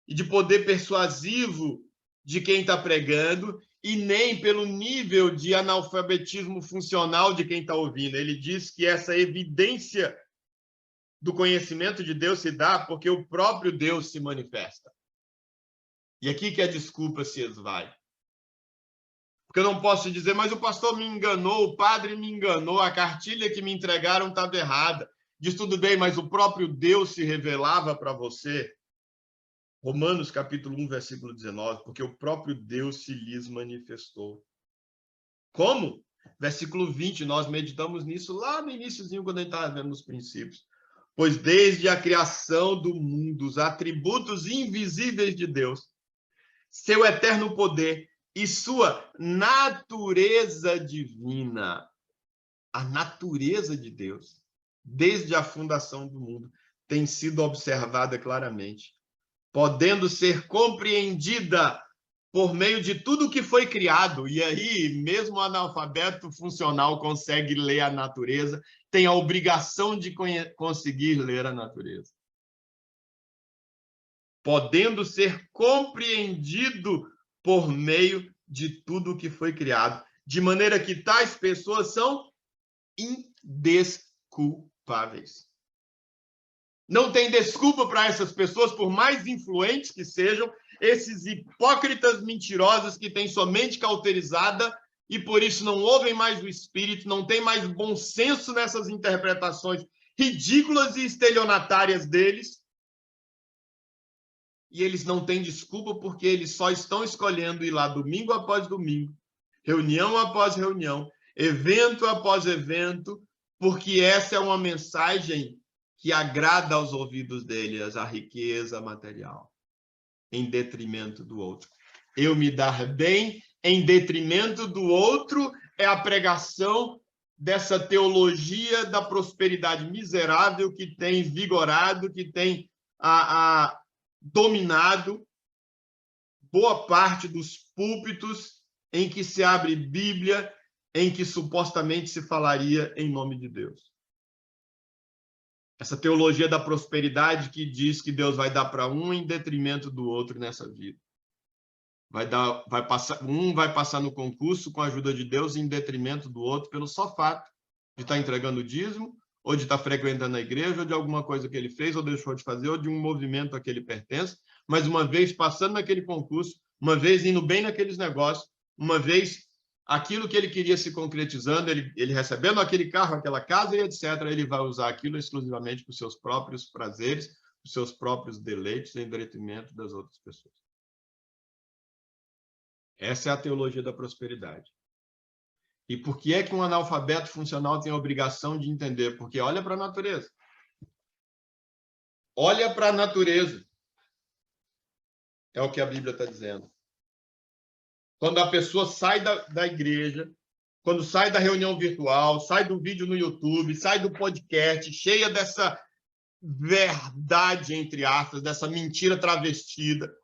e de poder persuasivo de quem está pregando, e nem pelo nível de analfabetismo funcional de quem está ouvindo. Ele diz que essa evidência do conhecimento de Deus se dá porque o próprio Deus se manifesta. E aqui que a desculpa se esvai. Porque eu não posso dizer, mas o pastor me enganou, o padre me enganou, a cartilha que me entregaram estava errada. Diz tudo bem, mas o próprio Deus se revelava para você. Romanos capítulo 1, versículo 19, porque o próprio Deus se lhes manifestou. Como? Versículo 20, nós meditamos nisso lá no iniciozinho, quando a gente estava vendo os princípios. Pois desde a criação do mundo, os atributos invisíveis de Deus, seu eterno poder e sua natureza divina, a natureza de Deus, desde a fundação do mundo, tem sido observada claramente, podendo ser compreendida por meio de tudo que foi criado. E aí, mesmo o analfabeto funcional consegue ler a natureza, tem a obrigação de conseguir ler a natureza. Podendo ser compreendido por meio de tudo que foi criado, de maneira que tais pessoas são indesculpáveis. Não tem desculpa para essas pessoas, por mais influentes que sejam, esses hipócritas mentirosos que têm sua mente cauterizada e por isso não ouvem mais o Espírito, não têm mais bom senso nessas interpretações ridículas e estelionatárias deles. E eles não têm desculpa porque eles só estão escolhendo ir lá domingo após domingo, reunião após reunião, evento após evento, porque essa é uma mensagem que agrada aos ouvidos deles, a riqueza material, em detrimento do outro. Eu me dar bem em detrimento do outro é a pregação dessa teologia da prosperidade miserável que tem vigorado, que tem dominado boa parte dos púlpitos em que se abre Bíblia, em que supostamente se falaria em nome de Deus. Essa teologia da prosperidade que diz que Deus vai dar para um em detrimento do outro nessa vida. Um vai passar no concurso com a ajuda de Deus em detrimento do outro pelo só fato de estar entregando o dízimo, ou de estar frequentando a igreja, ou de alguma coisa que ele fez ou deixou de fazer, ou de um movimento a que ele pertence, mas uma vez passando naquele concurso, uma vez indo bem naqueles negócios, uma vez aquilo que ele queria se concretizando, ele recebendo aquele carro, aquela casa e etc., ele vai usar aquilo exclusivamente para os seus próprios prazeres, para os seus próprios deleites, em detrimento das outras pessoas. Essa é a teologia da prosperidade. E por que é que um analfabeto funcional tem a obrigação de entender? Porque olha para a natureza. Olha para a natureza. É o que a Bíblia está dizendo. Quando a pessoa sai da igreja, quando sai da reunião virtual, sai do vídeo no YouTube, sai do podcast, cheia dessa verdade, entre aspas, dessa mentira travestida,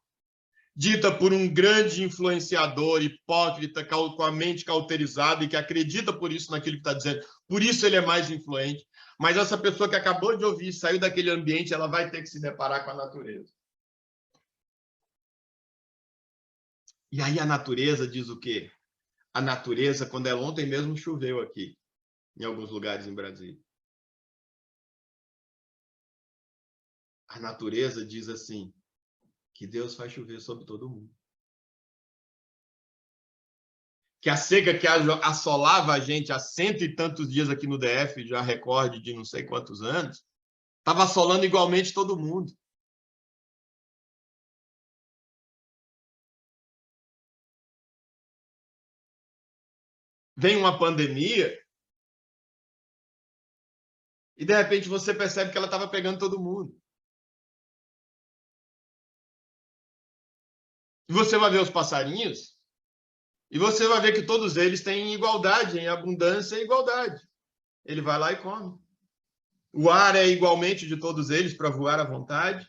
dita por um grande influenciador hipócrita, com a mente cauterizada e que acredita por isso naquilo que está dizendo, por isso ele é mais influente. Mas essa pessoa que acabou de ouvir, saiu daquele ambiente, ela vai ter que se deparar com a natureza. E aí a natureza diz o quê? A natureza, quando ontem mesmo choveu aqui, em alguns lugares em Brasília. A natureza diz assim, que Deus faz chover sobre todo mundo. Que a seca que assolava a gente há 100 e tantos dias aqui no DF, já recorde de não sei quantos anos, estava assolando igualmente todo mundo. Vem uma pandemia e, de repente, você percebe que ela estava pegando todo mundo. E você vai ver os passarinhos e você vai ver que todos eles têm igualdade, em abundância e igualdade. Ele vai lá e come. O ar é igualmente de todos eles para voar à vontade.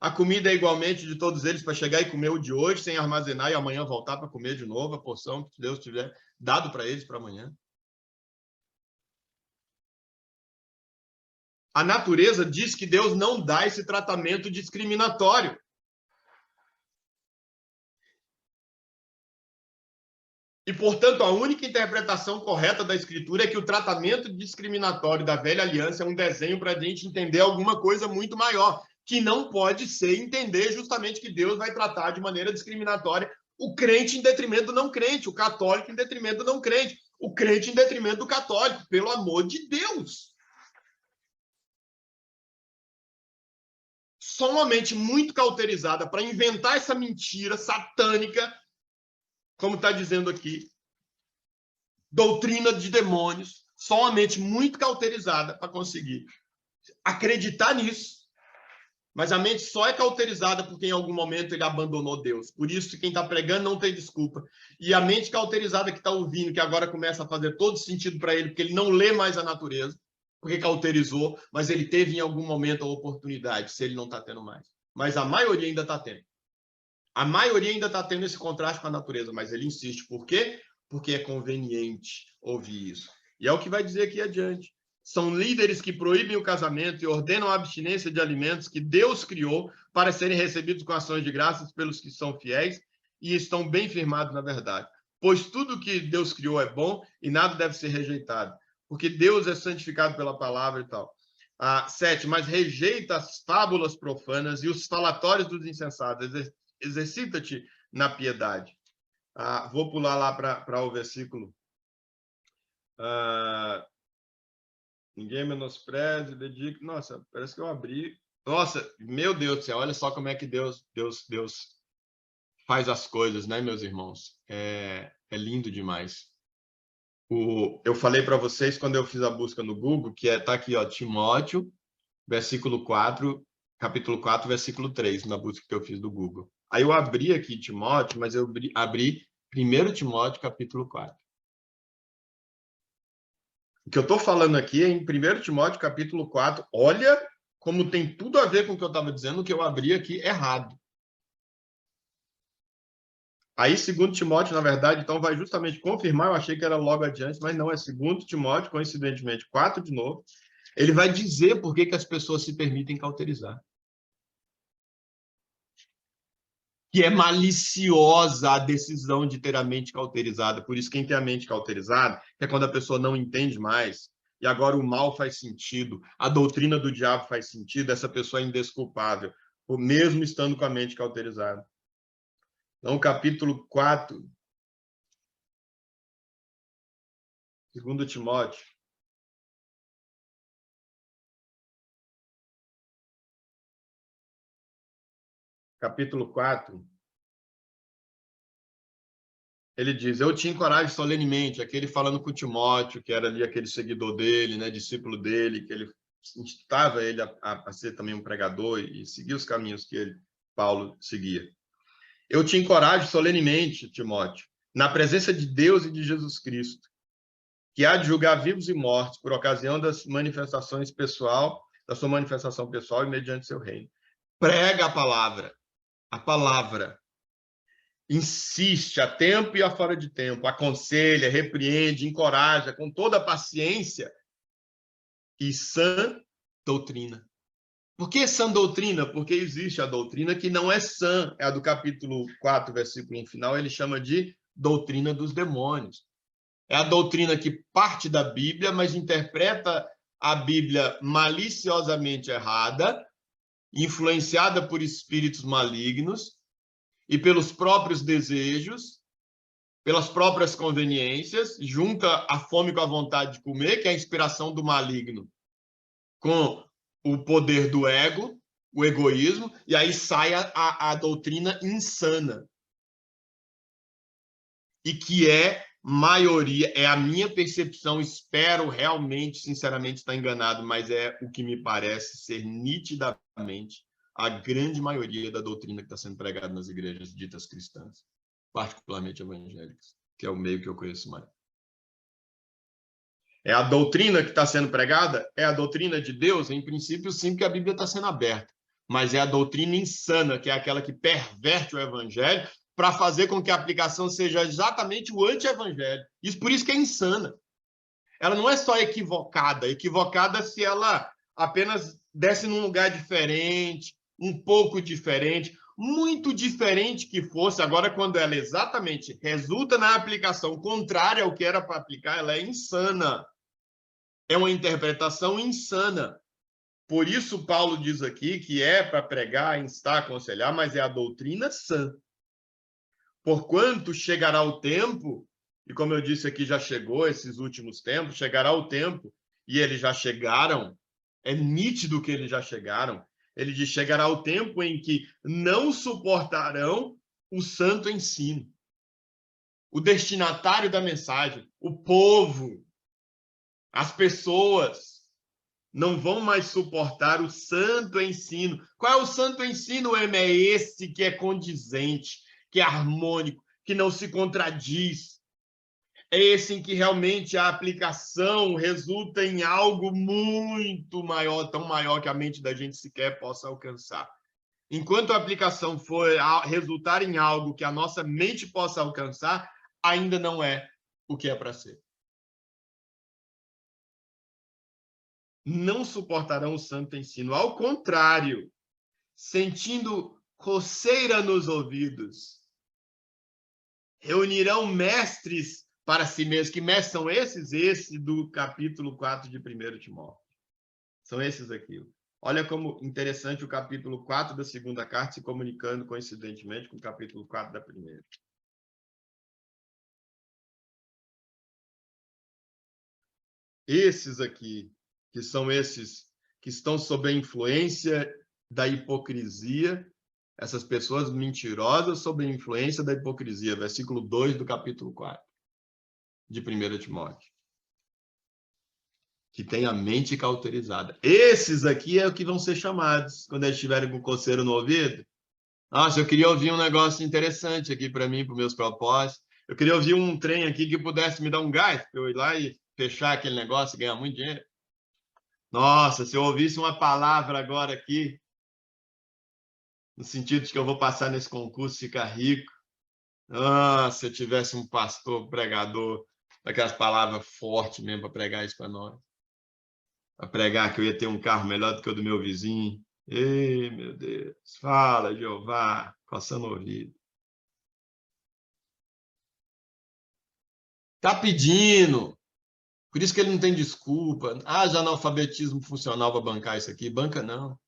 A comida é igualmente de todos eles para chegar e comer o de hoje, sem armazenar e amanhã voltar para comer de novo a porção que Deus tiver dado para eles para amanhã. A natureza diz que Deus não dá esse tratamento discriminatório. E, portanto, a única interpretação correta da Escritura é que o tratamento discriminatório da velha aliança é um desenho para a gente entender alguma coisa muito maior, que não pode ser entender justamente que Deus vai tratar de maneira discriminatória o crente em detrimento do não crente, o católico em detrimento do não crente, o crente em detrimento do católico, pelo amor de Deus. só uma mente muito cauterizada para inventar essa mentira satânica, como está dizendo aqui, doutrina de demônios, só uma mente muito cauterizada para conseguir acreditar nisso. Mas a mente só é cauterizada porque em algum momento ele abandonou Deus. Por isso, quem está pregando não tem desculpa. E a mente cauterizada que está ouvindo, que agora começa a fazer todo sentido para ele, porque ele não lê mais a natureza, porque cauterizou, mas ele teve em algum momento a oportunidade, se ele não está tendo mais. Mas a maioria ainda está tendo. A maioria ainda está tendo esse contraste com a natureza, mas ele insiste. Por quê? Porque é conveniente ouvir isso. E é o que vai dizer aqui adiante. São líderes que proíbem o casamento e ordenam a abstinência de alimentos que Deus criou para serem recebidos com ações de graças pelos que são fiéis e estão bem firmados na verdade. Pois tudo que Deus criou é bom e nada deve ser rejeitado, porque Deus é santificado pela palavra e tal. 7. Mas rejeita as fábulas profanas e os falatórios dos insensatos. Exercita-te na piedade. Vou pular lá para o versículo. Ninguém menospreze, dedique. Nossa, parece que eu abri. Nossa, meu Deus do céu, olha só como é que Deus faz as coisas, né, meus irmãos? É lindo demais. Eu falei para vocês quando eu fiz a busca no Google, que tá aqui, ó, Timóteo, versículo 4, capítulo 4, versículo 3, na busca que eu fiz do Google. Aí eu abri aqui Timóteo, mas eu abri 1 Timóteo, capítulo 4. O que eu estou falando aqui é em 1 Timóteo, capítulo 4. Olha como tem tudo a ver com o que eu estava dizendo, que eu abri aqui errado. Aí, 2 Timóteo, na verdade, então vai justamente confirmar, eu achei que era logo adiante, mas não, é 2 Timóteo, coincidentemente, 4 de novo. Ele vai dizer por que as pessoas se permitem cauterizar. Que é maliciosa a decisão de ter a mente cauterizada. Por isso, quem tem a mente cauterizada é quando a pessoa não entende mais, e agora o mal faz sentido, a doutrina do diabo faz sentido, essa pessoa é indesculpável, mesmo estando com a mente cauterizada. Então, capítulo 4, 2 Timóteo. Capítulo 4, ele diz, eu te encorajo solenemente, aquele falando com Timóteo, que era ali aquele seguidor dele, né, discípulo dele, que ele instava ele a ser também um pregador e seguir os caminhos que Paulo seguia. Eu te encorajo solenemente, Timóteo, na presença de Deus e de Jesus Cristo, que há de julgar vivos e mortos por ocasião das manifestações pessoal, da sua manifestação pessoal e mediante seu reino. Prega a palavra. Insiste a tempo e a fora de tempo, aconselha, repreende, encoraja com toda a paciência e sã doutrina. Por que sã doutrina? Porque existe a doutrina que não é sã, é a do capítulo 4, versículo 1 final, ele chama de doutrina dos demônios. É a doutrina que parte da Bíblia, mas interpreta a Bíblia maliciosamente errada, influenciada por espíritos malignos e pelos próprios desejos, pelas próprias conveniências, junta a fome com a vontade de comer, que é a inspiração do maligno, com o poder do ego, o egoísmo, e aí sai a doutrina insana. E que é maioria, é a minha percepção, espero realmente, sinceramente, estar enganado, mas é o que me parece ser nitidamente a grande maioria da doutrina que está sendo pregada nas igrejas ditas cristãs, particularmente evangélicas, que é o meio que eu conheço mais. É a doutrina que está sendo pregada? É a doutrina de Deus? Em princípio, sim, porque a Bíblia está sendo aberta. Mas é a doutrina insana, que é aquela que perverte o evangelho para fazer com que a aplicação seja exatamente o anti-evangelho. Isso, por isso que é insana. Ela não é só equivocada se ela apenas desse num lugar diferente, um pouco diferente, muito diferente que fosse. Agora, quando ela exatamente resulta na aplicação contrária ao que era para aplicar, ela é insana. É uma interpretação insana. Por isso, Paulo diz aqui que é para pregar, instar, aconselhar, mas é a doutrina sã. Porquanto chegará o tempo, e como eu disse aqui, já chegou esses últimos tempos, chegará o tempo, e eles já chegaram, é nítido que eles já chegaram, Ele diz: chegará o tempo em que não suportarão o santo ensino. O destinatário da mensagem, o povo, as pessoas não vão mais suportar o santo ensino. Qual é o santo ensino, Ema? É esse que é condizente, que é harmônico, que não se contradiz. É esse em que realmente a aplicação resulta em algo muito maior, tão maior que a mente da gente sequer possa alcançar. Enquanto a aplicação for resultar em algo que a nossa mente possa alcançar, ainda não é o que é para ser. Não suportarão o santo ensino. Ao contrário, sentindo coceira nos ouvidos, reunirão mestres para si mesmos. Que mestres são esses? Esse do capítulo 4 de 1 Timóteo. São esses aqui. Olha como interessante o capítulo 4 da segunda carta se comunicando coincidentemente com o capítulo 4 da primeira. Esses aqui, que são esses que estão sob a influência da hipocrisia, essas pessoas mentirosas sob a influência da hipocrisia, versículo 2 do capítulo 4 de 1 Timóteo. Que tem a mente cauterizada. Esses aqui é o que vão ser chamados quando eles estiverem com coceira no ouvido. Nossa, eu queria ouvir um negócio interessante aqui para mim, para os meus propósitos. Eu queria ouvir um trem aqui que pudesse me dar um gás, para eu ir lá e fechar aquele negócio e ganhar muito dinheiro. Nossa, se eu ouvisse uma palavra agora aqui, no sentido de que eu vou passar nesse concurso e ficar rico. Ah, se eu tivesse um pastor, pregador, aquelas palavras fortes mesmo para pregar isso para nós. Para pregar que eu ia ter um carro melhor do que o do meu vizinho. Ei, meu Deus, fala, Jeová, coçando o ouvido. Está pedindo. Por isso que ele não tem desculpa. Ah, já analfabetismo funcional para bancar isso aqui. Banca não.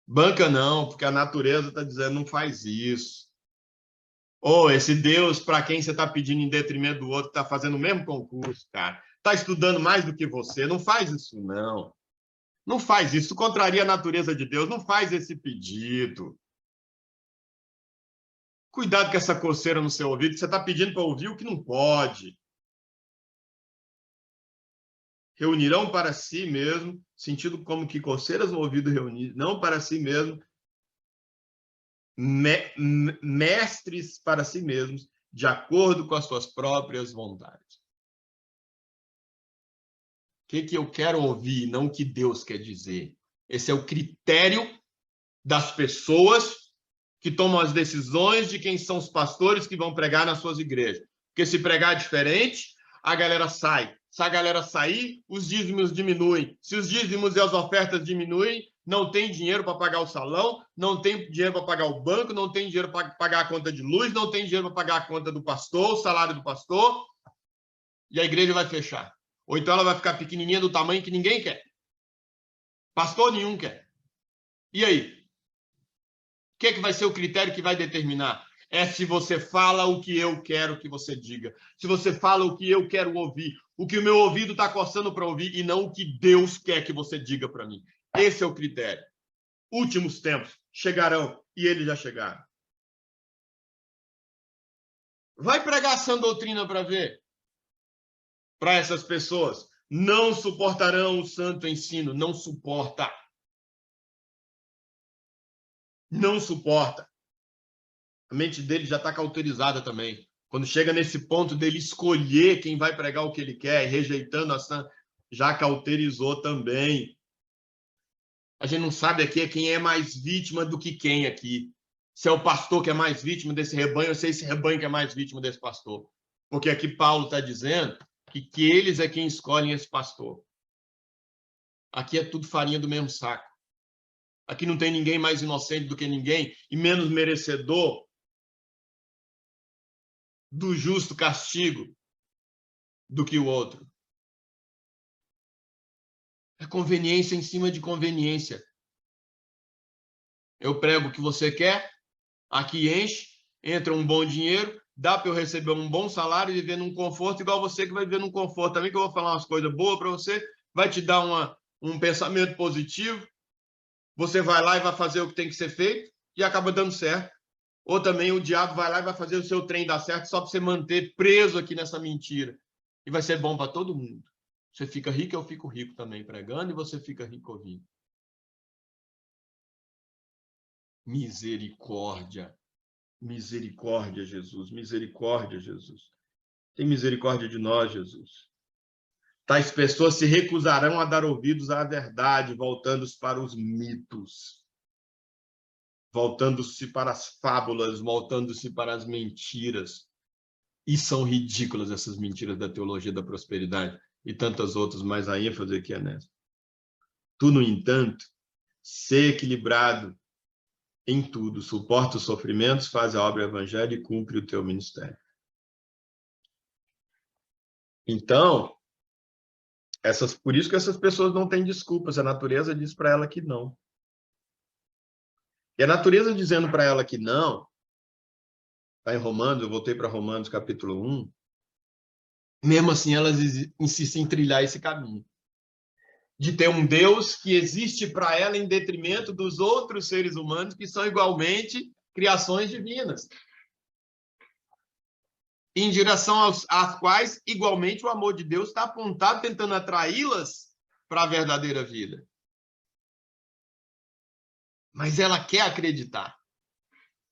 Banca não, porque a natureza está dizendo não faz isso. Ou esse Deus para quem você está pedindo em detrimento do outro está fazendo o mesmo concurso, cara. Está estudando mais do que você. Não faz isso, não. Não faz isso. Isso contraria a natureza de Deus. Não faz esse pedido. Cuidado com essa coceira no seu ouvido. Você está pedindo para ouvir o que não pode. Reunirão para si mesmo, sentido como que coceiras no ouvido reunir, não para si mesmo, mestres para si mesmos, de acordo com as suas próprias vontades. O que eu quero ouvir, não o que Deus quer dizer. Esse é o critério das pessoas que tomam as decisões de quem são os pastores que vão pregar nas suas igrejas. Porque se pregar diferente, a galera sai. Se a galera sair, os dízimos diminuem. Se os dízimos e as ofertas diminuem, não tem dinheiro para pagar o salão, não tem dinheiro para pagar o banco, não tem dinheiro para pagar a conta de luz, não tem dinheiro para pagar a conta do pastor, o salário do pastor, e a igreja vai fechar. Ou então ela vai ficar pequenininha do tamanho que ninguém quer. Pastor nenhum quer. E aí? O que vai ser o critério que vai determinar? É se você fala o que eu quero que você diga. Se você fala o que eu quero ouvir. O que o meu ouvido está coçando para ouvir e não o que Deus quer que você diga para mim. Esse é o critério. Últimos tempos chegarão e eles já chegaram. Vai pregar a sã doutrina para ver. Para essas pessoas. Não suportarão o santo ensino. Não suporta. Não suporta. A mente dele já está cauterizada também. Quando chega nesse ponto dele escolher quem vai pregar o que ele quer, rejeitando a sã, já cauterizou também. A gente não sabe aqui quem é mais vítima do que quem aqui. Se é o pastor que é mais vítima desse rebanho, ou se é esse rebanho que é mais vítima desse pastor. Porque aqui Paulo está dizendo que eles é quem escolhem esse pastor. Aqui é tudo farinha do mesmo saco. Aqui não tem ninguém mais inocente do que ninguém e menos merecedor do justo castigo do que o outro. É conveniência em cima de conveniência. Eu prego o que você quer, aqui enche, entra um bom dinheiro, dá para eu receber um bom salário e viver num conforto igual você que vai viver num conforto. Também que eu vou falar umas coisas boas para você, vai te dar um pensamento positivo, você vai lá e vai fazer o que tem que ser feito e acaba dando certo. Ou também o diabo vai lá e vai fazer o seu trem dar certo só para você manter preso aqui nessa mentira. E vai ser bom para todo mundo. Você fica rico, eu fico rico também pregando, e você fica rico ouvindo. Misericórdia. Misericórdia, Jesus. Misericórdia, Jesus. Tem misericórdia de nós, Jesus. Tais pessoas se recusarão a dar ouvidos à verdade, voltando-se para os mitos, voltando-se para as fábulas, voltando-se para as mentiras. E são ridículas essas mentiras da teologia da prosperidade e tantas outras, mas a ênfase aqui é nessa. Tu, no entanto, ser equilibrado em tudo, suporta os sofrimentos, faz a obra evangélica e cumpre o teu ministério. Então, por isso que essas pessoas não têm desculpas. A natureza diz para ela que não. E a natureza dizendo para ela que não, está em Romanos, eu voltei para Romanos capítulo 1, mesmo assim elas insistem em trilhar esse caminho. De ter um Deus que existe para ela em detrimento dos outros seres humanos que são igualmente criações divinas. Em direção às quais, igualmente, o amor de Deus está apontado, tentando atraí-las para a verdadeira vida. Mas ela quer acreditar.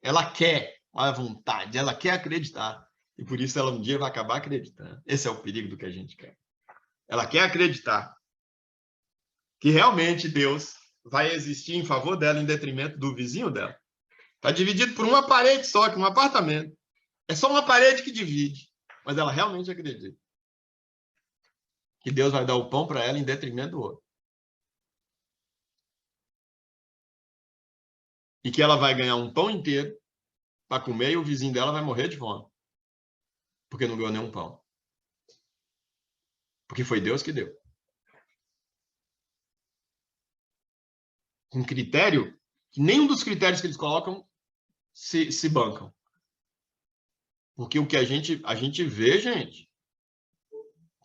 Ela quer a vontade, ela quer acreditar. E por isso ela um dia vai acabar acreditando. Esse é o perigo do que a gente quer. Ela quer acreditar que realmente Deus vai existir em favor dela em detrimento do vizinho dela. Está dividido por uma parede só, que um apartamento. É só uma parede que divide. Mas ela realmente acredita que Deus vai dar o pão para ela em detrimento do outro. E que ela vai ganhar um pão inteiro para comer e o vizinho dela vai morrer de fome. Porque não ganhou nenhum pão. Porque foi Deus que deu. Um critério que nenhum dos critérios que eles colocam se bancam. Porque o que a gente vê, gente,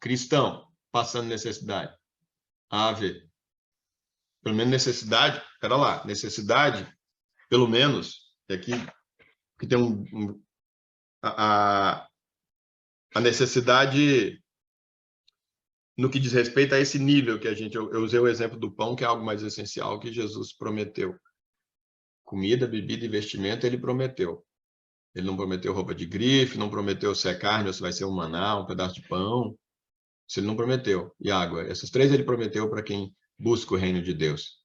cristão passando necessidade. Ver. Pelo menos necessidade, espera lá, necessidade, pelo menos, aqui, que tem a necessidade no que diz respeito a esse nível que eu usei o exemplo do pão, que é algo mais essencial que Jesus prometeu. Comida, bebida e vestimento, ele prometeu. Ele não prometeu roupa de grife, não prometeu se é carne ou se vai ser um maná, um pedaço de pão. Isso ele não prometeu. E água. Essas três ele prometeu para quem busca o reino de Deus.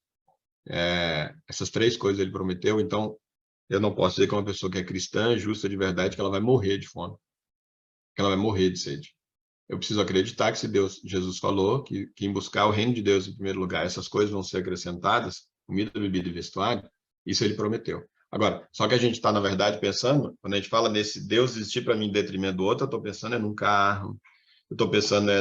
Essas três coisas ele prometeu, então eu não posso dizer que uma pessoa que é cristã, justa de verdade, que ela vai morrer de fome, que ela vai morrer de sede. Eu preciso acreditar que se Jesus falou que quem buscar o reino de Deus em primeiro lugar, essas coisas vão ser acrescentadas, comida, bebida e vestuário, isso ele prometeu. Agora, só que a gente está, na verdade, pensando, quando a gente fala nesse Deus existir para mim em detrimento do outro, eu estou pensando num carro, eu estou pensando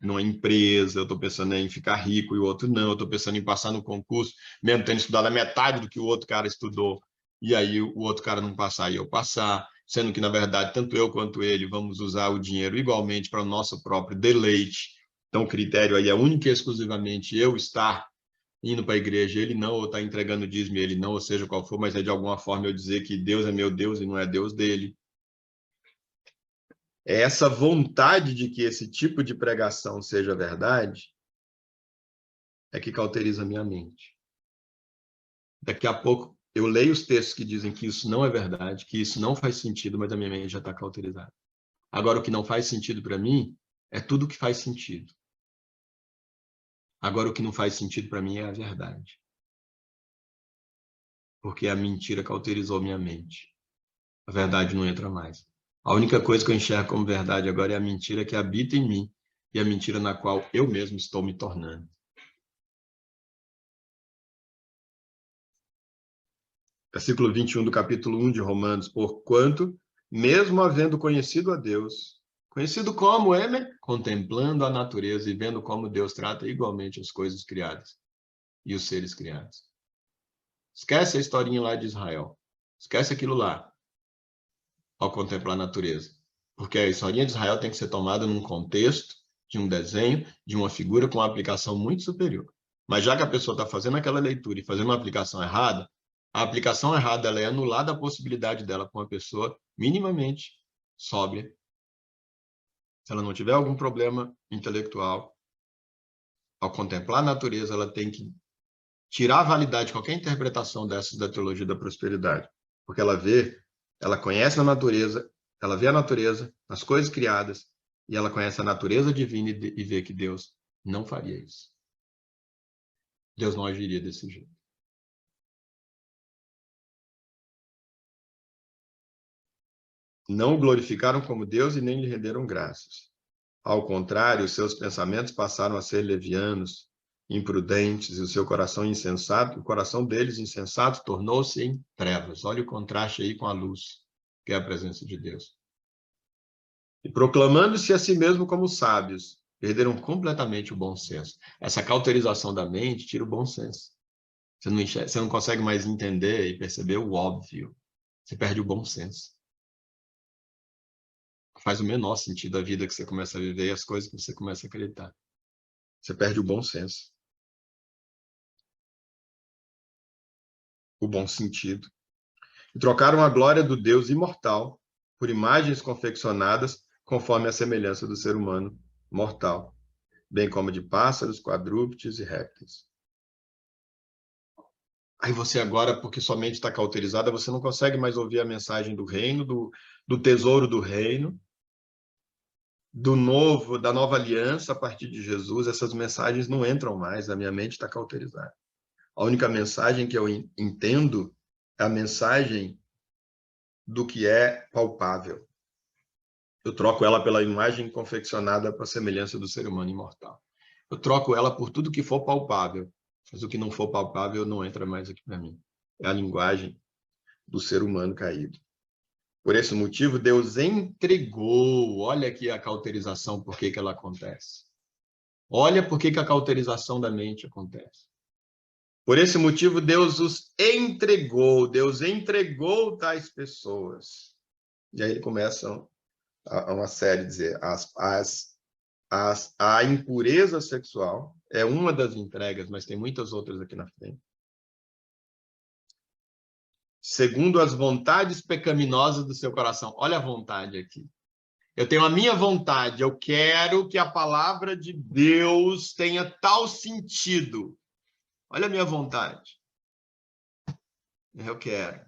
numa empresa, eu estou pensando em ficar rico e o outro não, eu estou pensando em passar no concurso, mesmo tendo estudado a metade do que o outro cara estudou, e aí o outro cara não passar e eu passar, sendo que, na verdade, tanto eu quanto ele vamos usar o dinheiro igualmente para o nosso próprio deleite. Então, o critério aí é único e exclusivamente eu estar indo para a igreja, ele não, ou estar entregando dízimo, ele não, ou seja qual for, mas é de alguma forma eu dizer que Deus é meu Deus e não é Deus dele. É essa vontade de que esse tipo de pregação seja verdade é que cauteriza a minha mente. Daqui a pouco eu leio os textos que dizem que isso não é verdade, que isso não faz sentido, mas a minha mente já está cauterizada. Agora, o que não faz sentido para mim é tudo que faz sentido. Agora, o que não faz sentido para mim é a verdade. Porque a mentira cauterizou minha mente. A verdade não entra mais. A única coisa que eu enxergo como verdade agora é a mentira que habita em mim e a mentira na qual eu mesmo estou me tornando. Versículo 21 do capítulo 1 de Romanos. Porquanto, mesmo havendo conhecido a Deus, conhecido como ele, contemplando a natureza e vendo como Deus trata igualmente as coisas criadas e os seres criados. Esquece a historinha lá de Israel. Esquece aquilo lá, ao contemplar a natureza. Porque a historinha de Israel tem que ser tomada num contexto de um desenho, de uma figura com uma aplicação muito superior. Mas já que a pessoa está fazendo aquela leitura e fazendo uma aplicação errada, a aplicação errada ela é anulada a possibilidade dela com uma pessoa minimamente sóbria. Se ela não tiver algum problema intelectual, ao contemplar a natureza, ela tem que tirar a validade de qualquer interpretação dessas da teologia da prosperidade. Porque ela conhece a natureza, ela vê a natureza, as coisas criadas, e ela conhece a natureza divina e vê que Deus não faria isso. Deus não agiria desse jeito. Não o glorificaram como Deus e nem lhe renderam graças. Ao contrário, seus pensamentos passaram a ser levianos, imprudentes, e o seu coração insensato, o coração deles insensato tornou-se em trevas. Olha o contraste aí com a luz, que é a presença de Deus. E proclamando-se a si mesmo como sábios, perderam completamente o bom senso. Essa cauterização da mente tira o bom senso. Você não consegue mais entender e perceber o óbvio. Você perde o bom senso. Faz o menor sentido a vida que você começa a viver e as coisas que você começa a acreditar. Você perde o bom senso. O bom sentido. E trocaram a glória do Deus imortal por imagens confeccionadas conforme a semelhança do ser humano mortal, bem como de pássaros, quadrúpedes e répteis. Aí você agora, porque sua mente está cauterizada, você não consegue mais ouvir a mensagem do reino, do tesouro do reino, da nova aliança a partir de Jesus. Essas mensagens não entram mais, a minha mente está cauterizada. A única mensagem que eu entendo é a mensagem do que é palpável. Eu troco ela pela imagem confeccionada para a semelhança do ser humano imortal. Eu troco ela por tudo que for palpável, mas o que não for palpável não entra mais aqui para mim. É a linguagem do ser humano caído. Por esse motivo, Deus entregou. Olha aqui a cauterização, por que ela acontece. Olha por que a cauterização da mente acontece. Por esse motivo, Deus os entregou. Deus entregou tais pessoas. E aí ele começa uma série de dizer a impureza sexual é uma das entregas, mas tem muitas outras aqui na frente. Segundo as vontades pecaminosas do seu coração. Olha a vontade aqui. Eu tenho a minha vontade, eu quero que a palavra de Deus tenha tal sentido. Olha a minha vontade. Eu quero.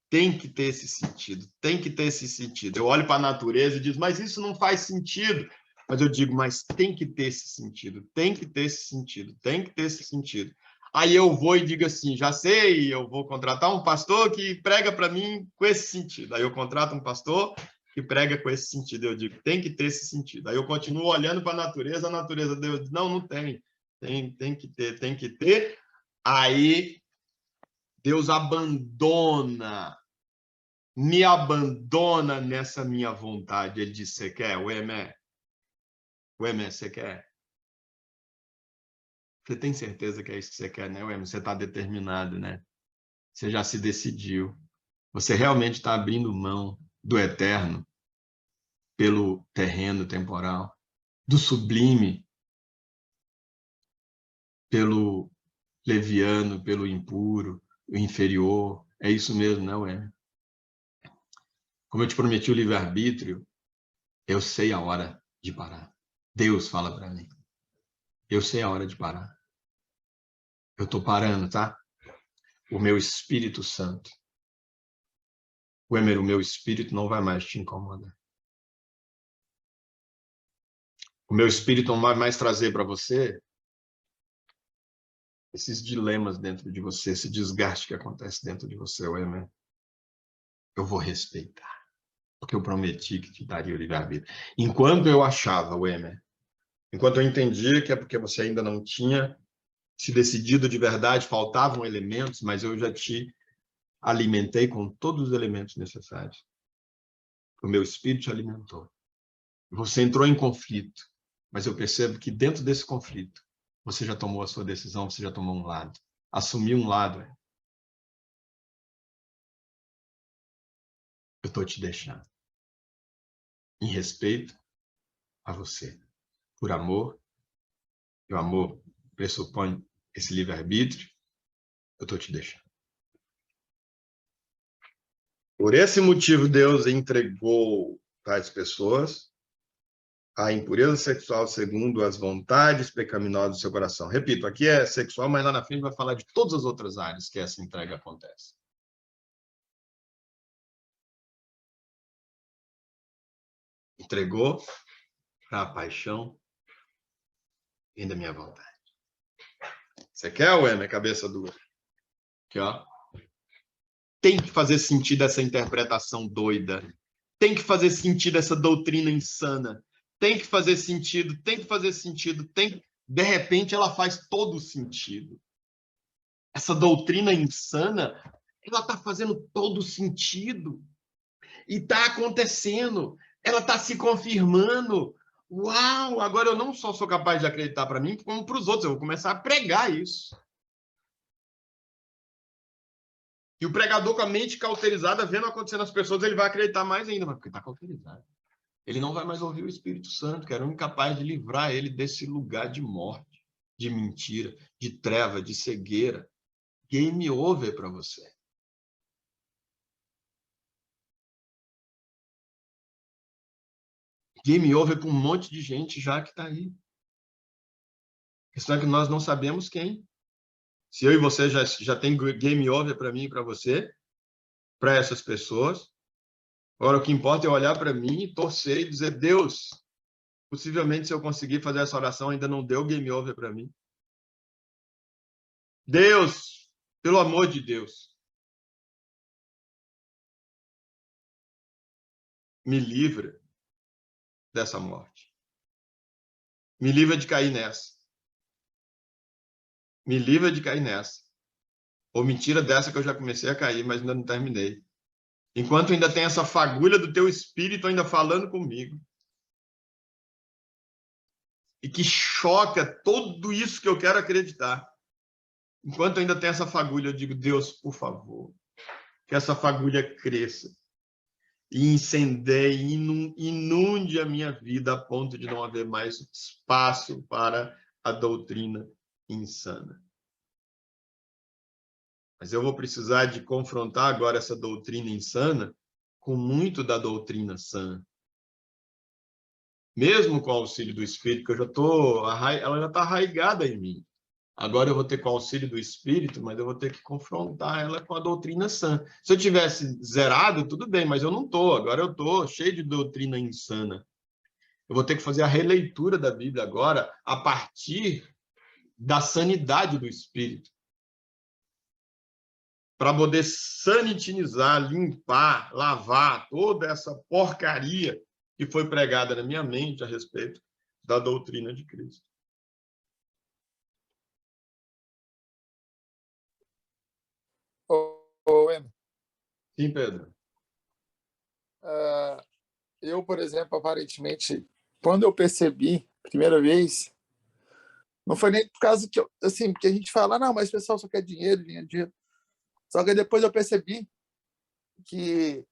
Tem que ter esse sentido, tem que ter esse sentido. Eu olho para a natureza e digo, mas isso não faz sentido. Mas eu digo, mas tem que ter esse sentido, tem que ter esse sentido, tem que ter esse sentido. Aí eu vou e digo assim, já sei, eu vou contratar um pastor que prega para mim com esse sentido. Aí eu contrato um pastor que prega com esse sentido. Eu digo, tem que ter esse sentido. Aí eu continuo olhando para a natureza Deus diz, não tem. Tem que ter, tem que ter. Aí Deus me abandona nessa minha vontade. Ele diz, você quer? Ué, você quer? Você tem certeza que é isso que você quer, né, Ué? Você está determinado, né? Você já se decidiu. Você realmente está abrindo mão do eterno pelo terreno temporal, do sublime pelo leviano, pelo impuro, o inferior. É isso mesmo, não é? Como eu te prometi o livre-arbítrio, eu sei a hora de parar. Deus fala para mim. Eu sei a hora de parar. Eu estou parando, tá? O meu Espírito Santo. O meu espírito não vai mais te incomodar. O meu espírito não vai mais trazer para você esses dilemas dentro de você, esse desgaste que acontece dentro de você, Emer. Eu vou respeitar, porque eu prometi que te daria o livre-arbítrio. Enquanto eu achava, Emer, enquanto eu entendia que é porque você ainda não tinha se decidido de verdade, faltavam elementos, mas eu já te alimentei com todos os elementos necessários. O meu espírito te alimentou. Você entrou em conflito, mas eu percebo que dentro desse conflito, você já tomou a sua decisão, você já tomou um lado. Assumiu um lado. Eu estou te deixando. Em respeito a você. Por amor, e o amor pressupõe esse livre-arbítrio, eu estou te deixando. Por esse motivo, Deus entregou tais pessoas à impureza sexual segundo as vontades pecaminosas do seu coração. Repito, aqui é sexual, mas lá na frente vai falar de todas as outras áreas que essa entrega acontece. Entregou para a paixão e da minha vontade. Você quer, ué, minha cabeça dura? Aqui, ó. Tem que fazer sentido essa interpretação doida. Tem que fazer sentido essa doutrina insana. Tem que fazer sentido, tem que fazer sentido, tem. De repente, ela faz todo sentido. Essa doutrina insana, ela está fazendo todo sentido. E está acontecendo. Ela está se confirmando. Uau! Agora eu não só sou capaz de acreditar para mim, como para os outros. Eu vou começar a pregar isso. E o pregador com a mente cauterizada, vendo acontecer nas pessoas, ele vai acreditar mais ainda, porque está cauterizado. Ele não vai mais ouvir o Espírito Santo, que era o único capaz de livrar ele desse lugar de morte, de mentira, de treva, de cegueira. Game over para você. Game over para um monte de gente já que está aí. A questão é que nós não sabemos quem. Se eu e você já tem game over para mim e para você, para essas pessoas, agora o que importa é olhar para mim e torcer e dizer, Deus, possivelmente se eu conseguir fazer essa oração, ainda não deu game over para mim. Deus, pelo amor de Deus, me livra dessa morte. Me livra de cair nessa. Me livra de cair nessa. Ou me tira dessa que eu já comecei a cair, mas ainda não terminei. Enquanto ainda tem essa fagulha do teu espírito ainda falando comigo. E que choca tudo isso que eu quero acreditar. Enquanto ainda tem essa fagulha, eu digo, Deus, por favor, que essa fagulha cresça e incendeie, inunde a minha vida a ponto de não haver mais espaço para a doutrina insana. Mas eu vou precisar de confrontar agora essa doutrina insana com muito da doutrina sã. Mesmo com o auxílio do Espírito, que ela já está arraigada em mim. Agora eu vou ter com o auxílio do Espírito, mas eu vou ter que confrontar ela com a doutrina sã. Se eu tivesse zerado, tudo bem, mas eu não estou. Agora eu estou cheio de doutrina insana. Eu vou ter que fazer a releitura da Bíblia agora a partir da sanidade do Espírito. Para poder sanitinizar, limpar, lavar toda essa porcaria que foi pregada na minha mente a respeito da doutrina de Cristo. Emer. Sim, Pedro. Eu, por exemplo, aparentemente, quando eu percebi, primeira vez, não foi nem por causa que assim, porque a gente fala, não, mas o pessoal só quer dinheiro, dinheiro, dinheiro. Só que depois eu percebi que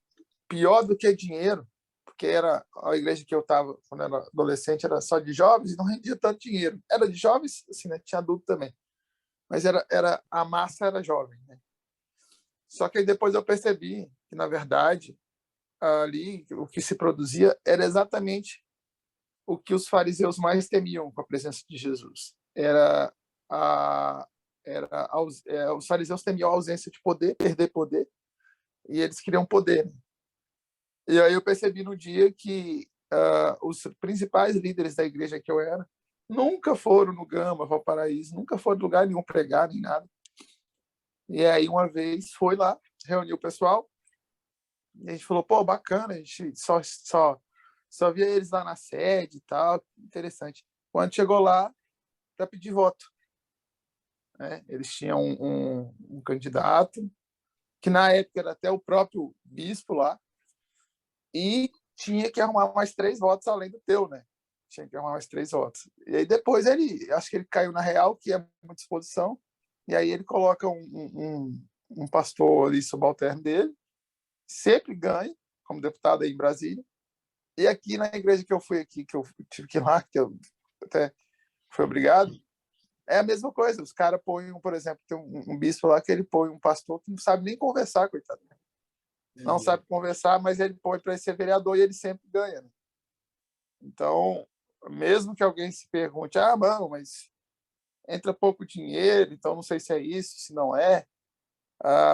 pior do que dinheiro, porque era a igreja que eu estava quando eu era adolescente, era só de jovens e não rendia tanto dinheiro. Era de jovens, assim, né? Tinha adulto também. Mas a massa era jovem, né? Só que aí depois eu percebi que, na verdade, ali o que se produzia era exatamente o que os fariseus mais temiam com a presença de Jesus. Os fariseus temiam a ausência de poder, perder poder, e eles queriam poder. E aí eu percebi no dia que os principais líderes da igreja que eu era nunca foram no Gama, Valparaíso, nunca foram em lugar nenhum pregar, nem nada. E aí uma vez foi lá, reuniu o pessoal, e a gente falou, pô, bacana, a gente só via eles lá na sede e tal, interessante. Quando chegou lá, para pedir voto, né? Eles tinham um candidato, que na época era até o próprio bispo lá, e tinha que arrumar mais 3 votos além do teu, né? Tinha que arrumar mais 3 votos. E aí depois acho que ele caiu na real, que é uma disposição, e aí ele coloca um pastor ali subalterno dele, sempre ganha, como deputado aí em Brasília. E aqui na igreja que eu fui aqui, que eu tive que ir lá, que eu até fui obrigado, É a mesma coisa. Os caras põem, por exemplo, tem um bispo lá que ele põe um pastor que não sabe nem conversar, coitado. Não sabe conversar, mas ele põe para ser vereador e ele sempre ganha. Né? Então, mesmo que alguém se pergunte, mano, mas entra pouco dinheiro, então não sei se é isso, se não é.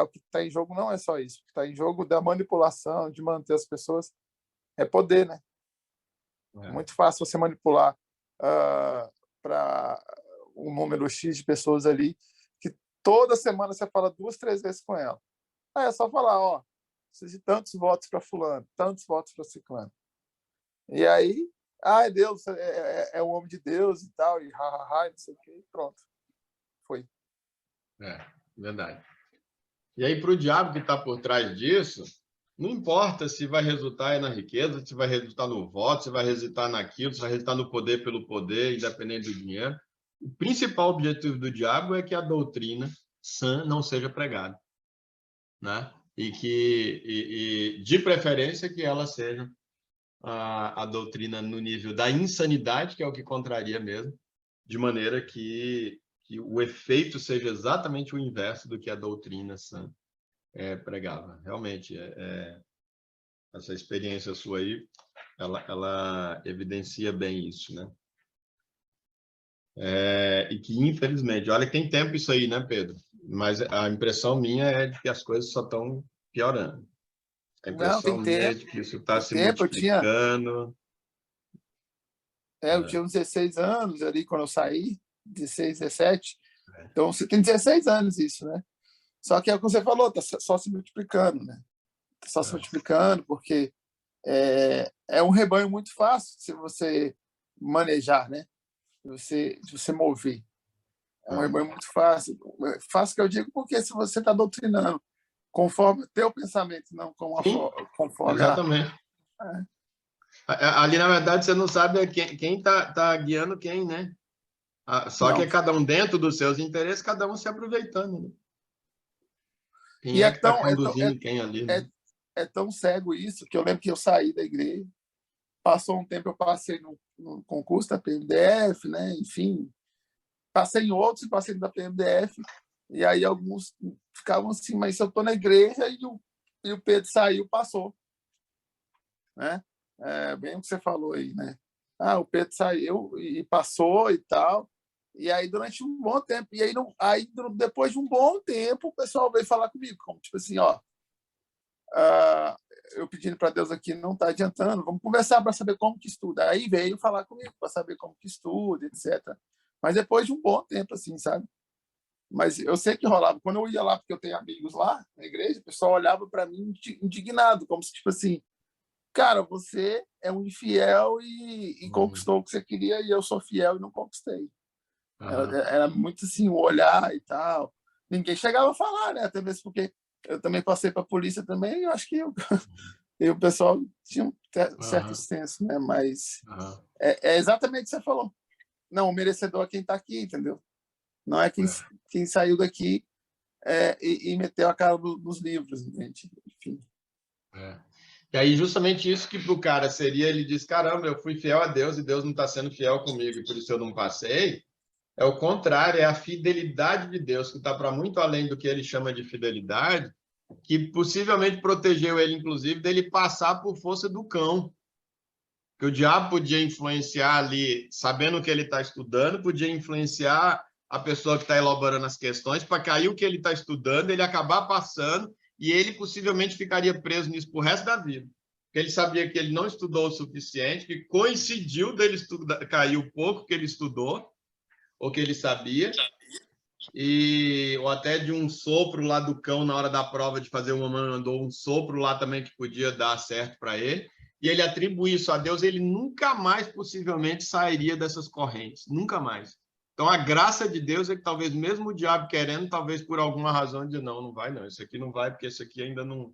O que está em jogo não é só isso. O que está em jogo da manipulação, de manter as pessoas, é poder, né? É muito fácil você manipular para um número X de pessoas ali, que toda semana você fala 2, 3 vezes com ela. Aí é só falar, ó, preciso de tantos votos para fulano, tantos votos para ciclano. E aí, Deus, é o homem de Deus e tal, e não sei o que, e pronto. Foi. Verdade. E aí, para o diabo que está por trás disso, não importa se vai resultar na riqueza, se vai resultar no voto, se vai resultar naquilo, se vai resultar no poder pelo poder, independente do dinheiro. O principal objetivo do diabo é que a doutrina sã não seja pregada, né? E de preferência, que ela seja a doutrina no nível da insanidade, que é o que contraria mesmo, de maneira que o efeito seja exatamente o inverso do que a doutrina sã pregava. Realmente, essa experiência sua aí, ela evidencia bem isso, né? E que, infelizmente, olha que tem tempo isso aí, né, Pedro? Mas a impressão minha é de que as coisas só estão piorando. A Não, impressão tem minha é tempo. de que isso está Tem se tempo. multiplicando. Eu tinha uns 16 anos ali quando eu saí, 16, 17. Então, você tem 16 anos isso, né? Só que é o que você falou, está só se multiplicando, né? Tá só se multiplicando, porque é um rebanho muito fácil se você manejar, né? De você mover. É um rebanho muito fácil. Fácil que eu digo porque se você está doutrinando conforme o teu pensamento, não conforme Exatamente. Ali, na verdade, você não sabe quem está guiando quem, né? Só que é cada um dentro dos seus interesses, cada um se aproveitando, né? Quem é que está conduzindo quem ali, né? É tão cego isso que eu lembro que eu saí da igreja, passou um tempo, eu passei no concurso da PMDF, né? Enfim, passei em outros e passei da PMDF, e aí alguns ficavam assim, mas se eu estou na igreja e o Pedro saiu, passou. Né? Bem o que você falou aí, né? O Pedro saiu e passou e tal, e aí durante um bom tempo, e aí depois de um bom tempo, o pessoal veio falar comigo, como tipo assim, ó, eu pedindo para Deus aqui, não está adiantando, vamos conversar para saber como que estuda. Aí veio falar comigo para saber como que estuda, etc. Mas depois de um bom tempo, assim, sabe? Mas eu sei que rolava. Quando eu ia lá, porque eu tenho amigos lá na igreja, o pessoal olhava para mim indignado, como se, tipo assim, cara, você é um infiel e conquistou o que você queria e eu sou fiel e não conquistei. Era muito assim, o olhar e tal. Ninguém chegava a falar, né? Até mesmo porque eu também passei para a polícia também, eu acho que o pessoal tinha um certo senso, né? Mas é exatamente o que você falou. Não, o merecedor é quem está aqui, entendeu? Não é quem saiu daqui e meteu a cara nos livros, gente. Enfim. E aí, justamente isso que para o cara seria, ele diz, caramba, eu fui fiel a Deus e Deus não está sendo fiel comigo e por isso eu não passei. É o contrário, é a fidelidade de Deus, que está para muito além do que ele chama de fidelidade, que possivelmente protegeu ele, inclusive, dele passar por força do cão. Que o diabo podia influenciar ali, sabendo o que ele está estudando, podia influenciar a pessoa que está elaborando as questões para cair o que ele está estudando, ele acabar passando e ele possivelmente ficaria preso nisso pro resto da vida. Porque ele sabia que ele não estudou o suficiente, que coincidiu dele cair o pouco que ele estudou, ou que ele sabia, ou até de um sopro lá do cão na hora da prova de fazer uma mandou um sopro lá também que podia dar certo para ele, e ele atribui isso a Deus, ele nunca mais possivelmente sairia dessas correntes, nunca mais. Então a graça de Deus é que talvez mesmo o diabo querendo, talvez por alguma razão diz não vai não, isso aqui não vai porque isso aqui ainda não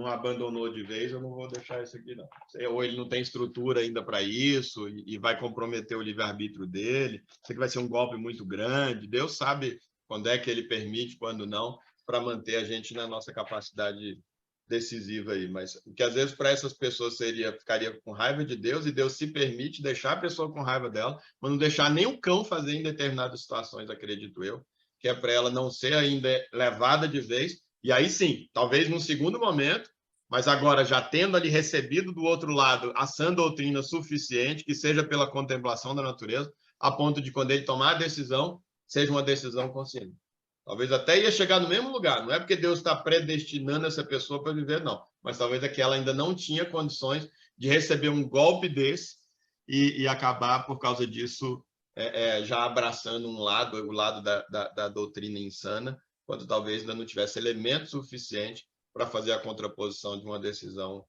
abandonou de vez, eu não vou deixar isso aqui, não. Ou ele não tem estrutura ainda para isso e vai comprometer o livre-arbítrio dele. Isso aqui vai ser um golpe muito grande. Deus sabe quando é que ele permite, quando não, para manter a gente na nossa capacidade decisiva aí, mas o que às vezes para essas pessoas ficaria com raiva de Deus, e Deus se permite deixar a pessoa com raiva dela, mas não deixar nem o cão fazer em determinadas situações, acredito eu, que é para ela não ser ainda levada de vez, e aí sim, talvez num segundo momento, mas agora já tendo ali recebido do outro lado a sã doutrina suficiente, que seja pela contemplação da natureza, a ponto de quando ele tomar a decisão, seja uma decisão consciente. Talvez até ia chegar no mesmo lugar. Não é porque Deus está predestinando essa pessoa para viver, não. Mas talvez é que ela ainda não tinha condições de receber um golpe desse e acabar, por causa disso, já abraçando o lado da doutrina insana, quando talvez ainda não tivesse elemento suficiente para fazer a contraposição de uma decisão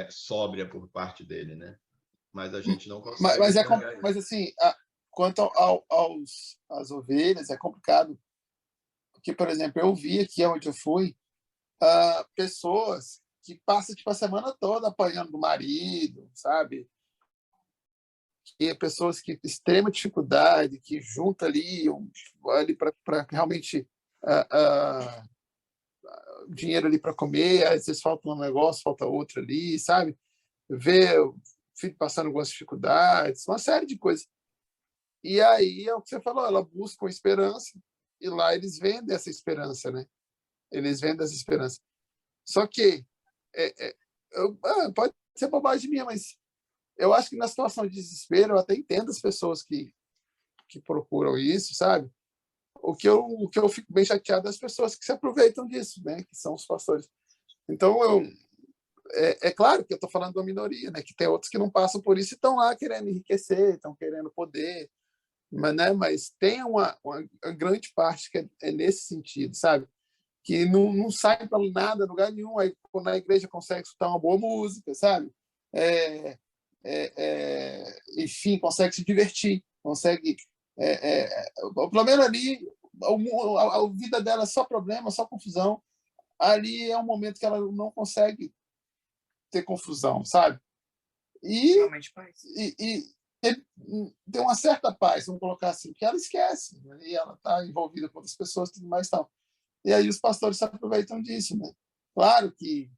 sóbria por parte dele, né? Mas a gente não consegue enxergar isso. Mas assim, quanto às ovelhas, é complicado. Porque, por exemplo, eu vi aqui onde eu fui pessoas que passam tipo, a semana toda apanhando do marido, sabe? E pessoas que têm extrema dificuldade, que juntam ali para realmente dinheiro ali para comer, às vezes falta um negócio, falta outro ali, sabe? Ver o filho passando algumas dificuldades, uma série de coisas. E aí é o que você falou, ela busca uma esperança, e lá eles vendem essa esperança, né? Eles vendem essa esperança. Só que pode ser bobagem minha, mas eu acho que na situação de desespero eu até entendo as pessoas que procuram isso, sabe? O que eu fico bem chateado é as pessoas que se aproveitam disso, né? Que são os pastores. Então, é claro que eu estou falando de uma minoria, né? Que tem outros que não passam por isso e estão lá querendo enriquecer, estão querendo poder, mas tem uma grande parte que é nesse sentido, sabe? Que não sai para nada, lugar nenhum. Aí, quando a igreja consegue escutar uma boa música, sabe? Enfim, consegue se divertir, consegue. Pelo menos ali, a vida dela é só problema, só confusão. Ali é um momento que ela não consegue ter confusão, sabe? E tem uma certa paz, vamos colocar assim, que ela esquece, né? E ela está envolvida com outras pessoas e tudo mais. Tal. E aí os pastores se aproveitam disso, né? Claro que...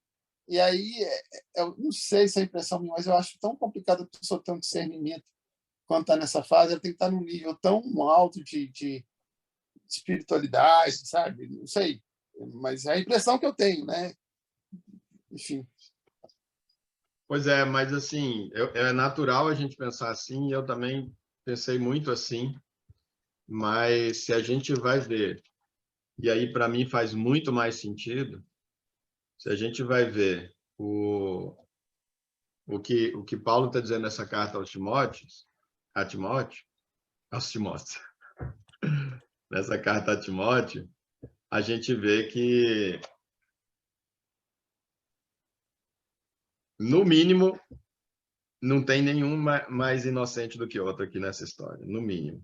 E aí, eu não sei se é impressão minha, mas eu acho tão complicado a pessoa ter um discernimento quando está nessa fase, ela tem que estar num nível tão alto de espiritualidade, sabe? Não sei, mas é a impressão que eu tenho, né? Enfim. Pois é, mas assim, é natural a gente pensar assim, e eu também pensei muito assim, mas se a gente vai ver, e aí para mim faz muito mais sentido, se a gente vai ver o que Paulo está dizendo nessa carta aos Timóteos, nessa carta a Timóteo, a gente vê que, no mínimo, não tem nenhum mais inocente do que outro aqui nessa história, no mínimo.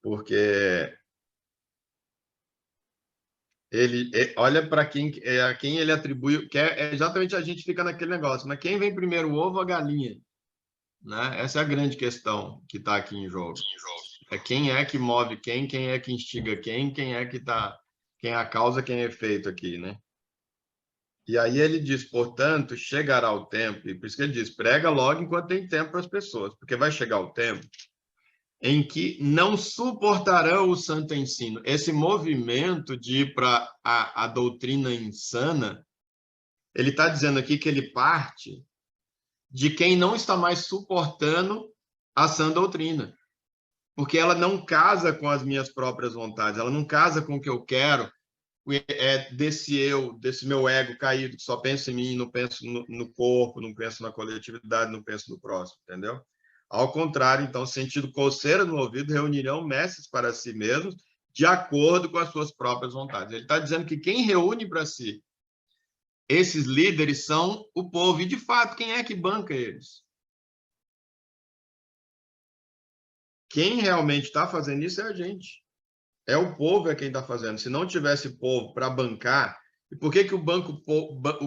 Porque ele olha para a quem ele atribui, que exatamente a gente fica naquele negócio, né? Quem vem primeiro, o ovo ou a galinha? Né? Essa é a grande questão que está aqui em jogo. É quem é que move quem é que instiga quem é que está, quem é a causa, quem é efeito aqui, né? E aí ele diz, portanto, chegará o tempo, e por isso que ele diz, prega logo enquanto tem tempo para as pessoas, porque vai chegar o tempo em que não suportarão o santo ensino. Esse movimento de ir para a doutrina insana, ele está dizendo aqui que ele parte de quem não está mais suportando a sã doutrina, porque ela não casa com as minhas próprias vontades, ela não casa com o que eu quero, desse meu ego caído, que só pensa em mim, não penso no corpo, não penso na coletividade, não penso no próximo, entendeu? Ao contrário, então, sentido coceira no ouvido, reunirão mestres para si mesmos, de acordo com as suas próprias vontades. Ele está dizendo que quem reúne para si esses líderes são o povo, e de fato, quem é que banca eles? Quem realmente está fazendo isso é a gente. É o povo quem está fazendo. Se não tivesse povo para bancar, e por que o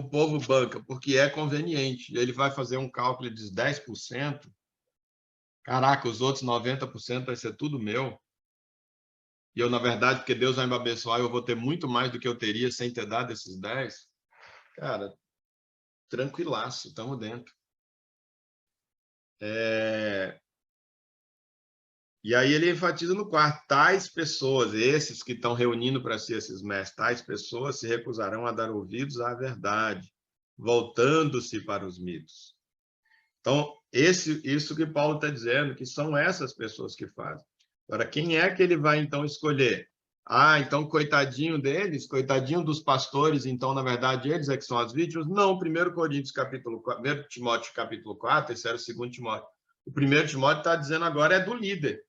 povo banca? Porque é conveniente. Ele vai fazer um cálculo de 10%. Caraca, os outros 90% vai ser tudo meu. E eu, na verdade, porque Deus vai me abençoar, eu vou ter muito mais do que eu teria sem ter dado esses 10%. Cara, tranquilaço, estamos dentro. E aí ele enfatiza no quarto, tais pessoas, esses que estão reunindo para si esses mestres, tais pessoas se recusarão a dar ouvidos à verdade, voltando-se para os mitos. Então, isso que Paulo está dizendo, que são essas pessoas que fazem. Agora, quem é que ele vai, então, escolher? Ah, então, coitadinho deles, coitadinho dos pastores, então, na verdade, eles é que são as vítimas? Não, 1 Coríntios, capítulo 4, 1 Timóteo, capítulo 4, esse era o 2 Timóteo. O 1 Timóteo está dizendo agora é do líder.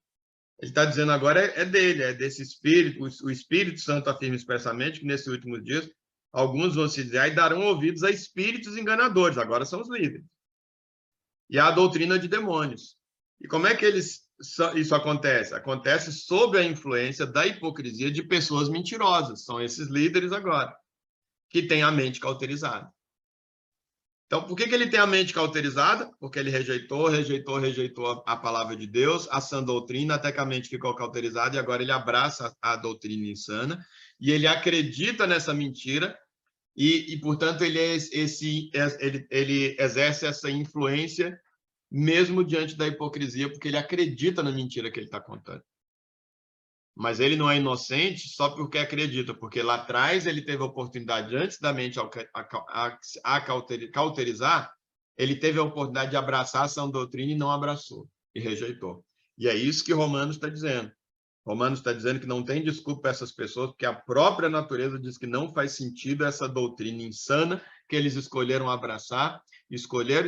Ele está dizendo agora é dele, é desse Espírito. O Espírito Santo afirma expressamente que, nesses últimos dias, alguns vão se dizer e darão ouvidos a espíritos enganadores. Agora são os líderes. E a doutrina de demônios. E como é que isso acontece? Acontece sob a influência da hipocrisia de pessoas mentirosas. São esses líderes agora, que têm a mente cauterizada. Então, por que ele tem a mente cauterizada? Porque ele rejeitou a palavra de Deus, a sã doutrina, até que a mente ficou cauterizada e agora ele abraça a doutrina insana e ele acredita nessa mentira portanto, ele exerce essa influência mesmo diante da hipocrisia, porque ele acredita na mentira que ele está contando. Mas ele não é inocente só porque acredita, porque lá atrás ele teve a oportunidade, antes da mente cauterizar, ele teve a oportunidade de abraçar a sã doutrina e não abraçou, e rejeitou. E é isso que Romanos está dizendo. Romanos está dizendo que não tem desculpa para essas pessoas, porque a própria natureza diz que não faz sentido essa doutrina insana que eles escolheram abraçar, escolheram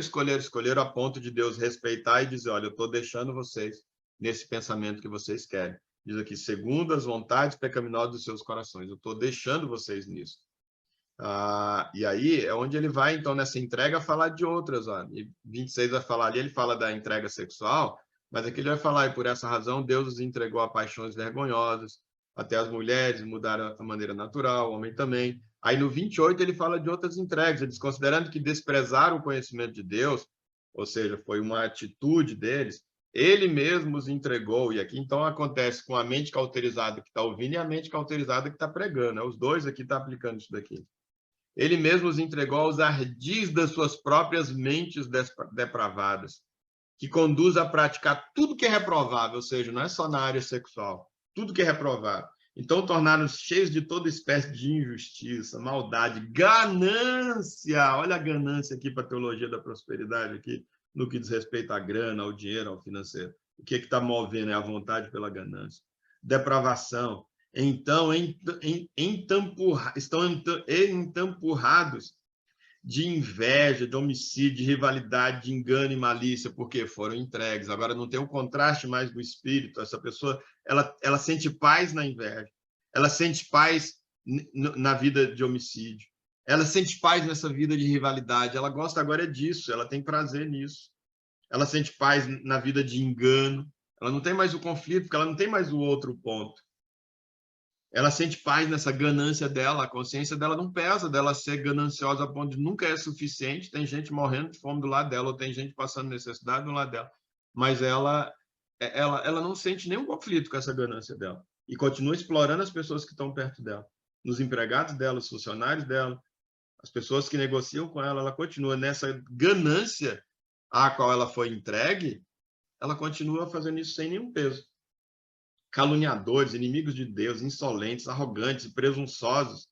a ponto de Deus respeitar e dizer, olha, eu estou deixando vocês nesse pensamento que vocês querem. Diz aqui, segundo as vontades pecaminosas dos seus corações. Eu estou deixando vocês nisso. E aí é onde ele vai, então, nessa entrega, falar de outras. E 26 vai falar ali, ele fala da entrega sexual, mas aqui ele vai falar, e por essa razão Deus os entregou a paixões vergonhosas, até as mulheres mudaram a maneira natural, o homem também. Aí no 28 ele fala de outras entregas, eles considerando que desprezaram o conhecimento de Deus, ou seja, foi uma atitude deles, ele mesmo os entregou, e aqui então acontece com a mente cauterizada que está ouvindo e a mente cauterizada que está pregando, né? Os dois aqui estão aplicando isso daqui. Ele mesmo os entregou aos ardis das suas próprias mentes depravadas, que conduz a praticar tudo que é reprovável, ou seja, não é só na área sexual, tudo que é reprovável. Então, tornaram-se cheios de toda espécie de injustiça, maldade, ganância. Olha a ganância aqui para a teologia da prosperidade, aqui, no que diz respeito à grana, ao dinheiro, ao financeiro. O que está movendo é a vontade pela ganância. Depravação. Então, estão entampurrados de inveja, de homicídio, de rivalidade, de engano e malícia, porque foram entregues. Agora não tem um contraste mais do espírito. Essa pessoa, ela sente paz na inveja, ela sente paz na vida de homicídio, ela sente paz nessa vida de rivalidade, ela gosta agora disso, ela tem prazer nisso. Ela sente paz na vida de engano, ela não tem mais o conflito, porque ela não tem mais o outro ponto. Ela sente paz nessa ganância dela, a consciência dela não pesa dela ser gananciosa a ponto de nunca é suficiente, tem gente morrendo de fome do lado dela, ou tem gente passando necessidade do lado dela, mas ela não sente nenhum conflito com essa ganância dela, e continua explorando as pessoas que estão perto dela, nos empregados dela, os funcionários dela, as pessoas que negociam com ela, ela continua nessa ganância à qual ela foi entregue, ela continua fazendo isso sem nenhum peso. Caluniadores, inimigos de Deus, insolentes, arrogantes e presunçosos,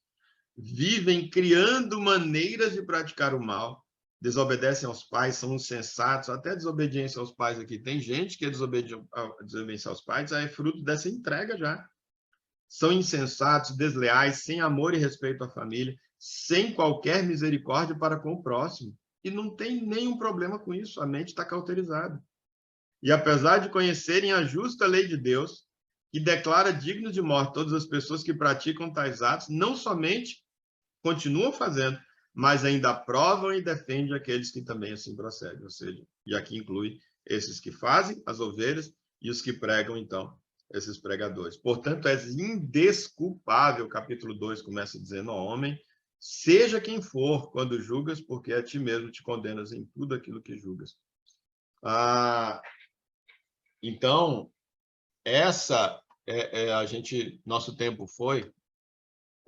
vivem criando maneiras de praticar o mal, desobedecem aos pais, são insensatos, até desobediência aos pais aqui. Tem gente que é desobediência aos pais, é fruto dessa entrega já. São insensatos, desleais, sem amor e respeito à família, sem qualquer misericórdia para com o próximo. E não tem nenhum problema com isso, a mente está cauterizada. E apesar de conhecerem a justa lei de Deus, que declara dignos de morte todas as pessoas que praticam tais atos, não somente continuam fazendo, mas ainda aprovam e defendem aqueles que também assim procedem. Ou seja, e aqui inclui esses que fazem as ovelhas e os que pregam, então, esses pregadores. Portanto, és indesculpável, capítulo 2 começa dizendo, ó homem, seja quem for, quando julgas, porque a ti mesmo te condenas em tudo aquilo que julgas. Então, essa, nosso tempo foi,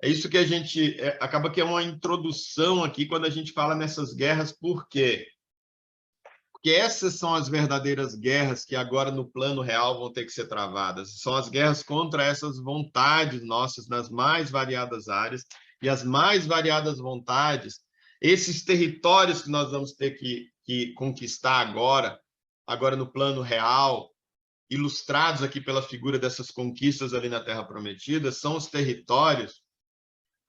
É isso que a gente... acaba que é uma introdução aqui quando a gente fala nessas guerras. Por quê? Porque essas são as verdadeiras guerras que agora no plano real vão ter que ser travadas. São as guerras contra essas vontades nossas nas mais variadas áreas. E as mais variadas vontades, esses territórios que nós vamos ter que conquistar agora no plano real, ilustrados aqui pela figura dessas conquistas ali na Terra Prometida, são os territórios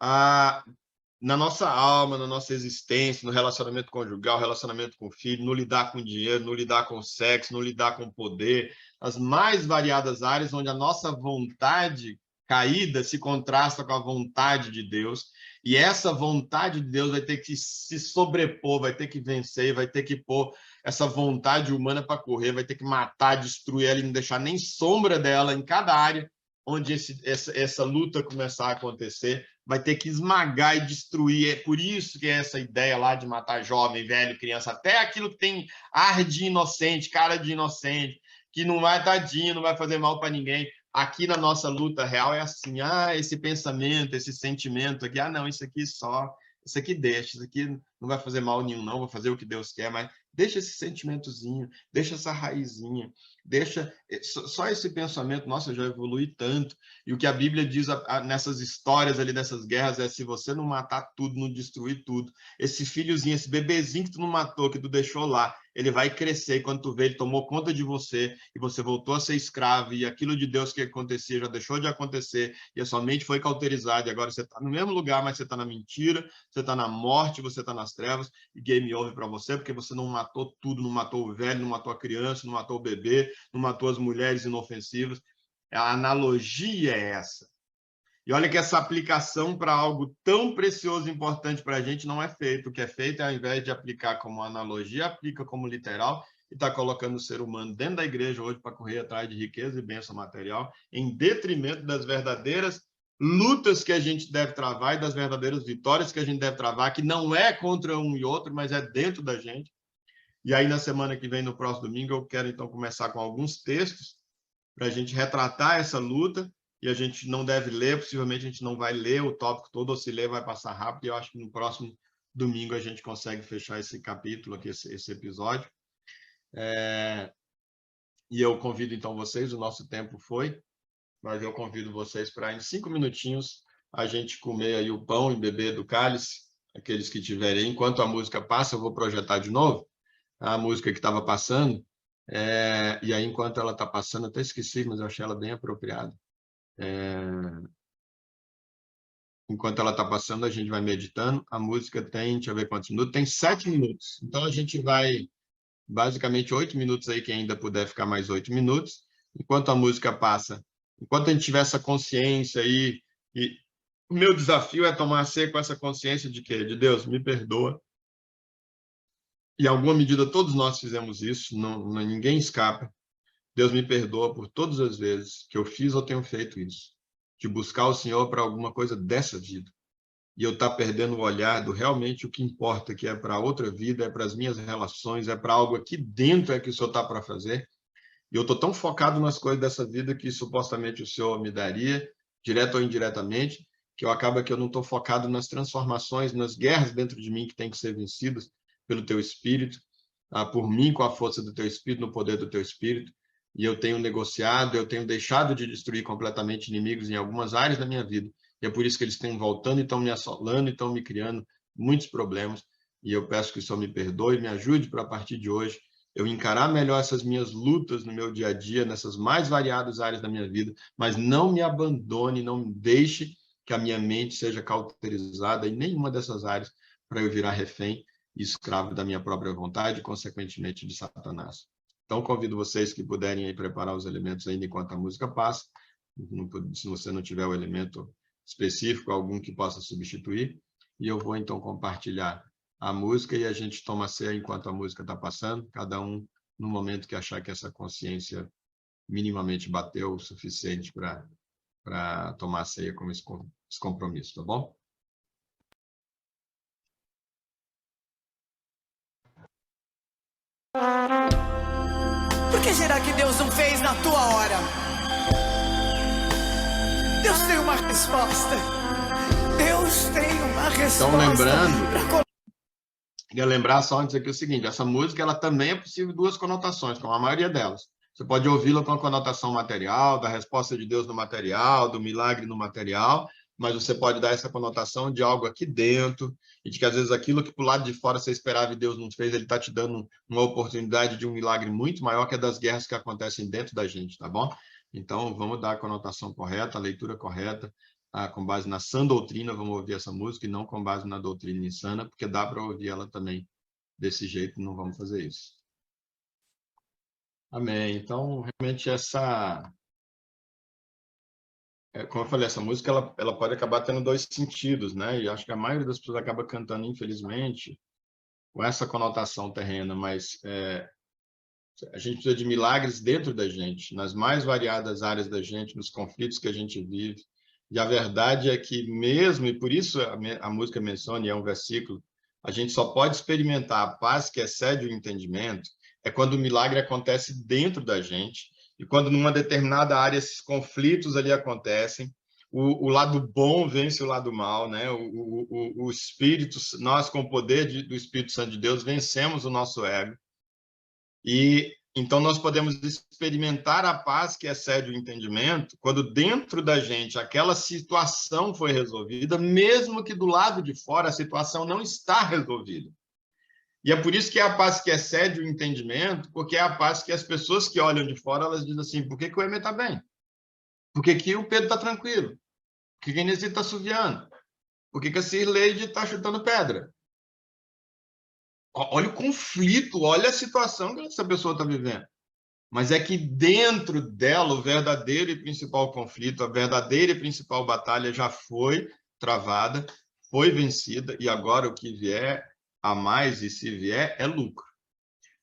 na nossa alma, na nossa existência, no relacionamento conjugal, relacionamento com o filho, no lidar com dinheiro, no lidar com sexo, no lidar com poder, as mais variadas áreas onde a nossa vontade caída se contrasta com a vontade de Deus, e essa vontade de Deus vai ter que se sobrepor, vai ter que vencer, vai ter que pôr essa vontade humana para correr, vai ter que matar, destruir ela e não deixar nem sombra dela em cada área onde essa luta começar a acontecer, vai ter que esmagar e destruir. É por isso que é essa ideia lá de matar jovem, velho, criança, até aquilo que tem ar de inocente, cara de inocente, que não vai, tadinho, não vai fazer mal para ninguém. Aqui na nossa luta real é assim, esse pensamento, esse sentimento aqui, não, isso aqui deixa, isso aqui não vai fazer mal nenhum, não, vou fazer o que Deus quer, mas deixa esse sentimentozinho, deixa essa raizinha, deixa só esse pensamento, nossa, eu já evolui tanto. E o que a Bíblia diz nessas histórias ali, dessas guerras, é: se você não matar tudo, não destruir tudo, esse filhozinho, esse bebezinho que tu não matou, que tu deixou lá, ele vai crescer, e quando tu vê, ele tomou conta de você, e você voltou a ser escravo, e aquilo de Deus que acontecia já deixou de acontecer, e a sua mente foi cauterizada, e agora você está no mesmo lugar, mas você está na mentira, você está na morte, você está nas trevas, e game over para você, porque você não matou tudo, não matou o velho, não matou a criança, não matou o bebê, não matou as mulheres inofensivas. A analogia é essa. E olha que essa aplicação para algo tão precioso e importante para a gente não é feito. O que é feito é, ao invés de aplicar como analogia, aplica como literal, e está colocando o ser humano dentro da igreja hoje para correr atrás de riqueza e bênção material, em detrimento das verdadeiras lutas que a gente deve travar e das verdadeiras vitórias que a gente deve travar, que não é contra um e outro, mas é dentro da gente. E aí, na semana que vem, no próximo domingo, eu quero, então, começar com alguns textos para a gente retratar essa luta, e a gente não deve ler, possivelmente a gente não vai ler o tópico todo, ou se ler vai passar rápido, e eu acho que no próximo domingo a gente consegue fechar esse capítulo aqui, esse episódio. E eu convido, então, vocês, o nosso tempo foi, mas eu convido vocês para, em 5 minutinhos, a gente comer aí o pão e beber do cálice, aqueles que tiverem. Enquanto a música passa, eu vou projetar de novo a música que estava passando, e aí, enquanto ela está passando, até esqueci, mas eu achei ela bem apropriada. Enquanto ela está passando, a gente vai meditando. A música tem, deixa eu ver quantos minutos, tem 7 minutos. Então, a gente vai, basicamente, 8 minutos aí, quem ainda puder ficar mais 8 minutos. Enquanto a música passa, enquanto a gente tiver essa consciência aí, e o meu desafio é tomar ceia com essa consciência de quê? De Deus, me perdoa. E, em alguma medida, todos nós fizemos isso, ninguém escapa. Deus me perdoa por todas as vezes que eu fiz ou tenho feito isso, de buscar o Senhor para alguma coisa dessa vida, e eu estar perdendo o olhar do realmente o que importa, que é para outra vida, é para as minhas relações, é para algo aqui dentro que o Senhor está para fazer, e eu estou tão focado nas coisas dessa vida que supostamente o Senhor me daria, direto ou indiretamente, que acaba que eu não estou focado nas transformações, nas guerras dentro de mim que têm que ser vencidas pelo Teu Espírito, por mim, com a força do Teu Espírito, no poder do Teu Espírito. E eu tenho negociado, eu tenho deixado de destruir completamente inimigos em algumas áreas da minha vida. E é por isso que eles estão voltando e estão me assolando e estão me criando muitos problemas. E eu peço que o Senhor me perdoe e me ajude para, a partir de hoje, eu encarar melhor essas minhas lutas no meu dia a dia, nessas mais variadas áreas da minha vida, mas não me abandone, não deixe que a minha mente seja cauterizada em nenhuma dessas áreas para eu virar refém e escravo da minha própria vontade e, consequentemente, de Satanás. Então, convido vocês que puderem aí preparar os elementos ainda enquanto a música passa. Se você não tiver o elemento específico, algum que possa substituir. E eu vou, então, compartilhar a música e a gente toma ceia enquanto a música está passando, cada um no momento que achar que essa consciência minimamente bateu o suficiente para tomar ceia com esse compromisso, tá bom? Por que será que Deus não fez na tua hora? Deus tem uma resposta. Então, lembrando, queria lembrar só antes aqui o seguinte, essa música ela também é possível duas conotações, como a maioria delas. Você pode ouvi-la com a conotação material, da resposta de Deus no material, do milagre no material, mas você pode dar essa conotação de algo aqui dentro, e de que às vezes aquilo que por lado de fora você esperava e Deus não fez, ele está te dando uma oportunidade de um milagre muito maior que é das guerras que acontecem dentro da gente, tá bom? Então, vamos dar a conotação correta, a leitura correta, com base na sã doutrina, vamos ouvir essa música, e não com base na doutrina insana, porque dá para ouvir ela também desse jeito, não vamos fazer isso. Amém. Então, realmente, como eu falei, essa música ela pode acabar tendo dois sentidos, né? E acho que a maioria das pessoas acaba cantando, infelizmente, com essa conotação terrena, mas a gente precisa de milagres dentro da gente, nas mais variadas áreas da gente, nos conflitos que a gente vive. E a verdade é que mesmo, e por isso a música menciona, e é um versículo, a gente só pode experimentar a paz que excede o entendimento é quando o milagre acontece dentro da gente, e quando numa determinada área esses conflitos ali acontecem, o lado bom vence o lado mal, né? O Espírito, nós com o poder do Espírito Santo de Deus vencemos o nosso ego, e então nós podemos experimentar a paz que excede o entendimento quando dentro da gente aquela situação foi resolvida, mesmo que do lado de fora a situação não está resolvida. E é por isso que é a paz que excede o entendimento, porque é a paz que as pessoas que olham de fora, elas dizem assim, por que o Emer está bem? Por que o Pedro está tranquilo? Por que a Inesita está assoviando? Por que a Cirleide está chutando pedra? Olha o conflito, olha a situação que essa pessoa está vivendo. Mas é que dentro dela, o verdadeiro e principal conflito, a verdadeira e principal batalha já foi travada, foi vencida, e agora o que vier a mais, e se vier, é lucro.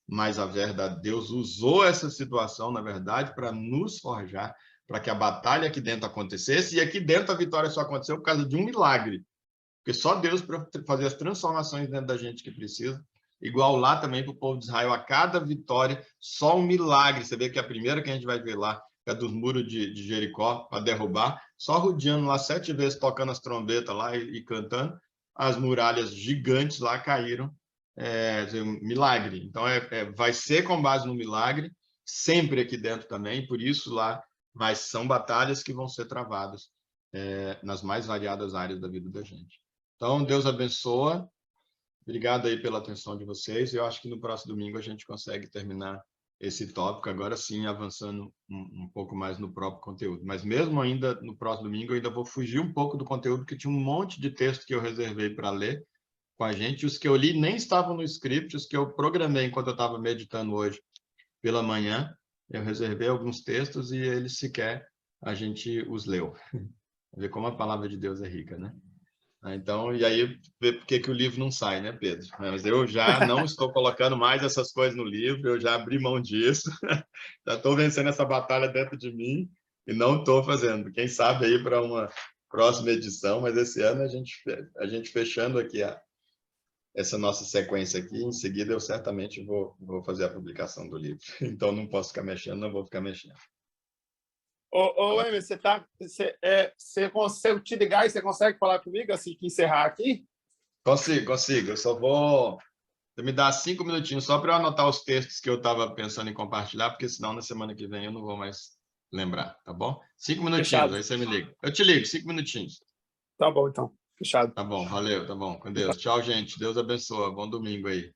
Mas a verdade, Deus usou essa situação, na verdade, para nos forjar, para que a batalha aqui dentro acontecesse, e aqui dentro a vitória só aconteceu por causa de um milagre. Porque só Deus para fazer as transformações dentro da gente que precisa. Igual lá também para o povo de Israel, a cada vitória, só um milagre. Você vê que a primeira que a gente vai ver lá é dos muros de Jericó, para derrubar, só rodeando lá 7 vezes, tocando as trombetas lá e cantando, as muralhas gigantes lá caíram. Milagre. Então, vai ser com base no milagre, sempre aqui dentro também, por isso lá, mas são batalhas que vão ser travadas nas mais variadas áreas da vida da gente. Então, Deus abençoa. Obrigado aí pela atenção de vocês. Eu acho que no próximo domingo a gente consegue terminar esse tópico, agora sim, avançando um pouco mais no próprio conteúdo. Mas mesmo ainda no próximo domingo, eu ainda vou fugir um pouco do conteúdo, porque tinha um monte de texto que eu reservei para ler com a gente. Os que eu li nem estavam no script, os que eu programei enquanto eu estava meditando hoje pela manhã, eu reservei alguns textos e eles sequer a gente os leu. Ver como a palavra de Deus é rica, né? Então, e aí, ver por que o livro não sai, né, Pedro? Mas eu já não estou colocando mais essas coisas no livro, eu já abri mão disso, já estou vencendo essa batalha dentro de mim e não estou fazendo. Quem sabe aí para uma próxima edição, mas esse ano a gente fechando aqui essa nossa sequência aqui, em seguida eu certamente vou fazer a publicação do livro. Então, não posso ficar mexendo, não vou ficar mexendo. Emer, se eu te ligar e você consegue falar comigo assim que encerrar aqui? Consigo. Eu só vou... Você me dá 5 minutinhos só para eu anotar os textos que eu estava pensando em compartilhar, porque senão na semana que vem eu não vou mais lembrar, tá bom? 5 minutinhos, fechado. Aí você me liga. Eu te ligo, 5 minutinhos. Tá bom, então. Fechado. Tá bom, valeu, tá bom. Com Deus. Tchau, gente. Deus abençoe. Bom domingo aí.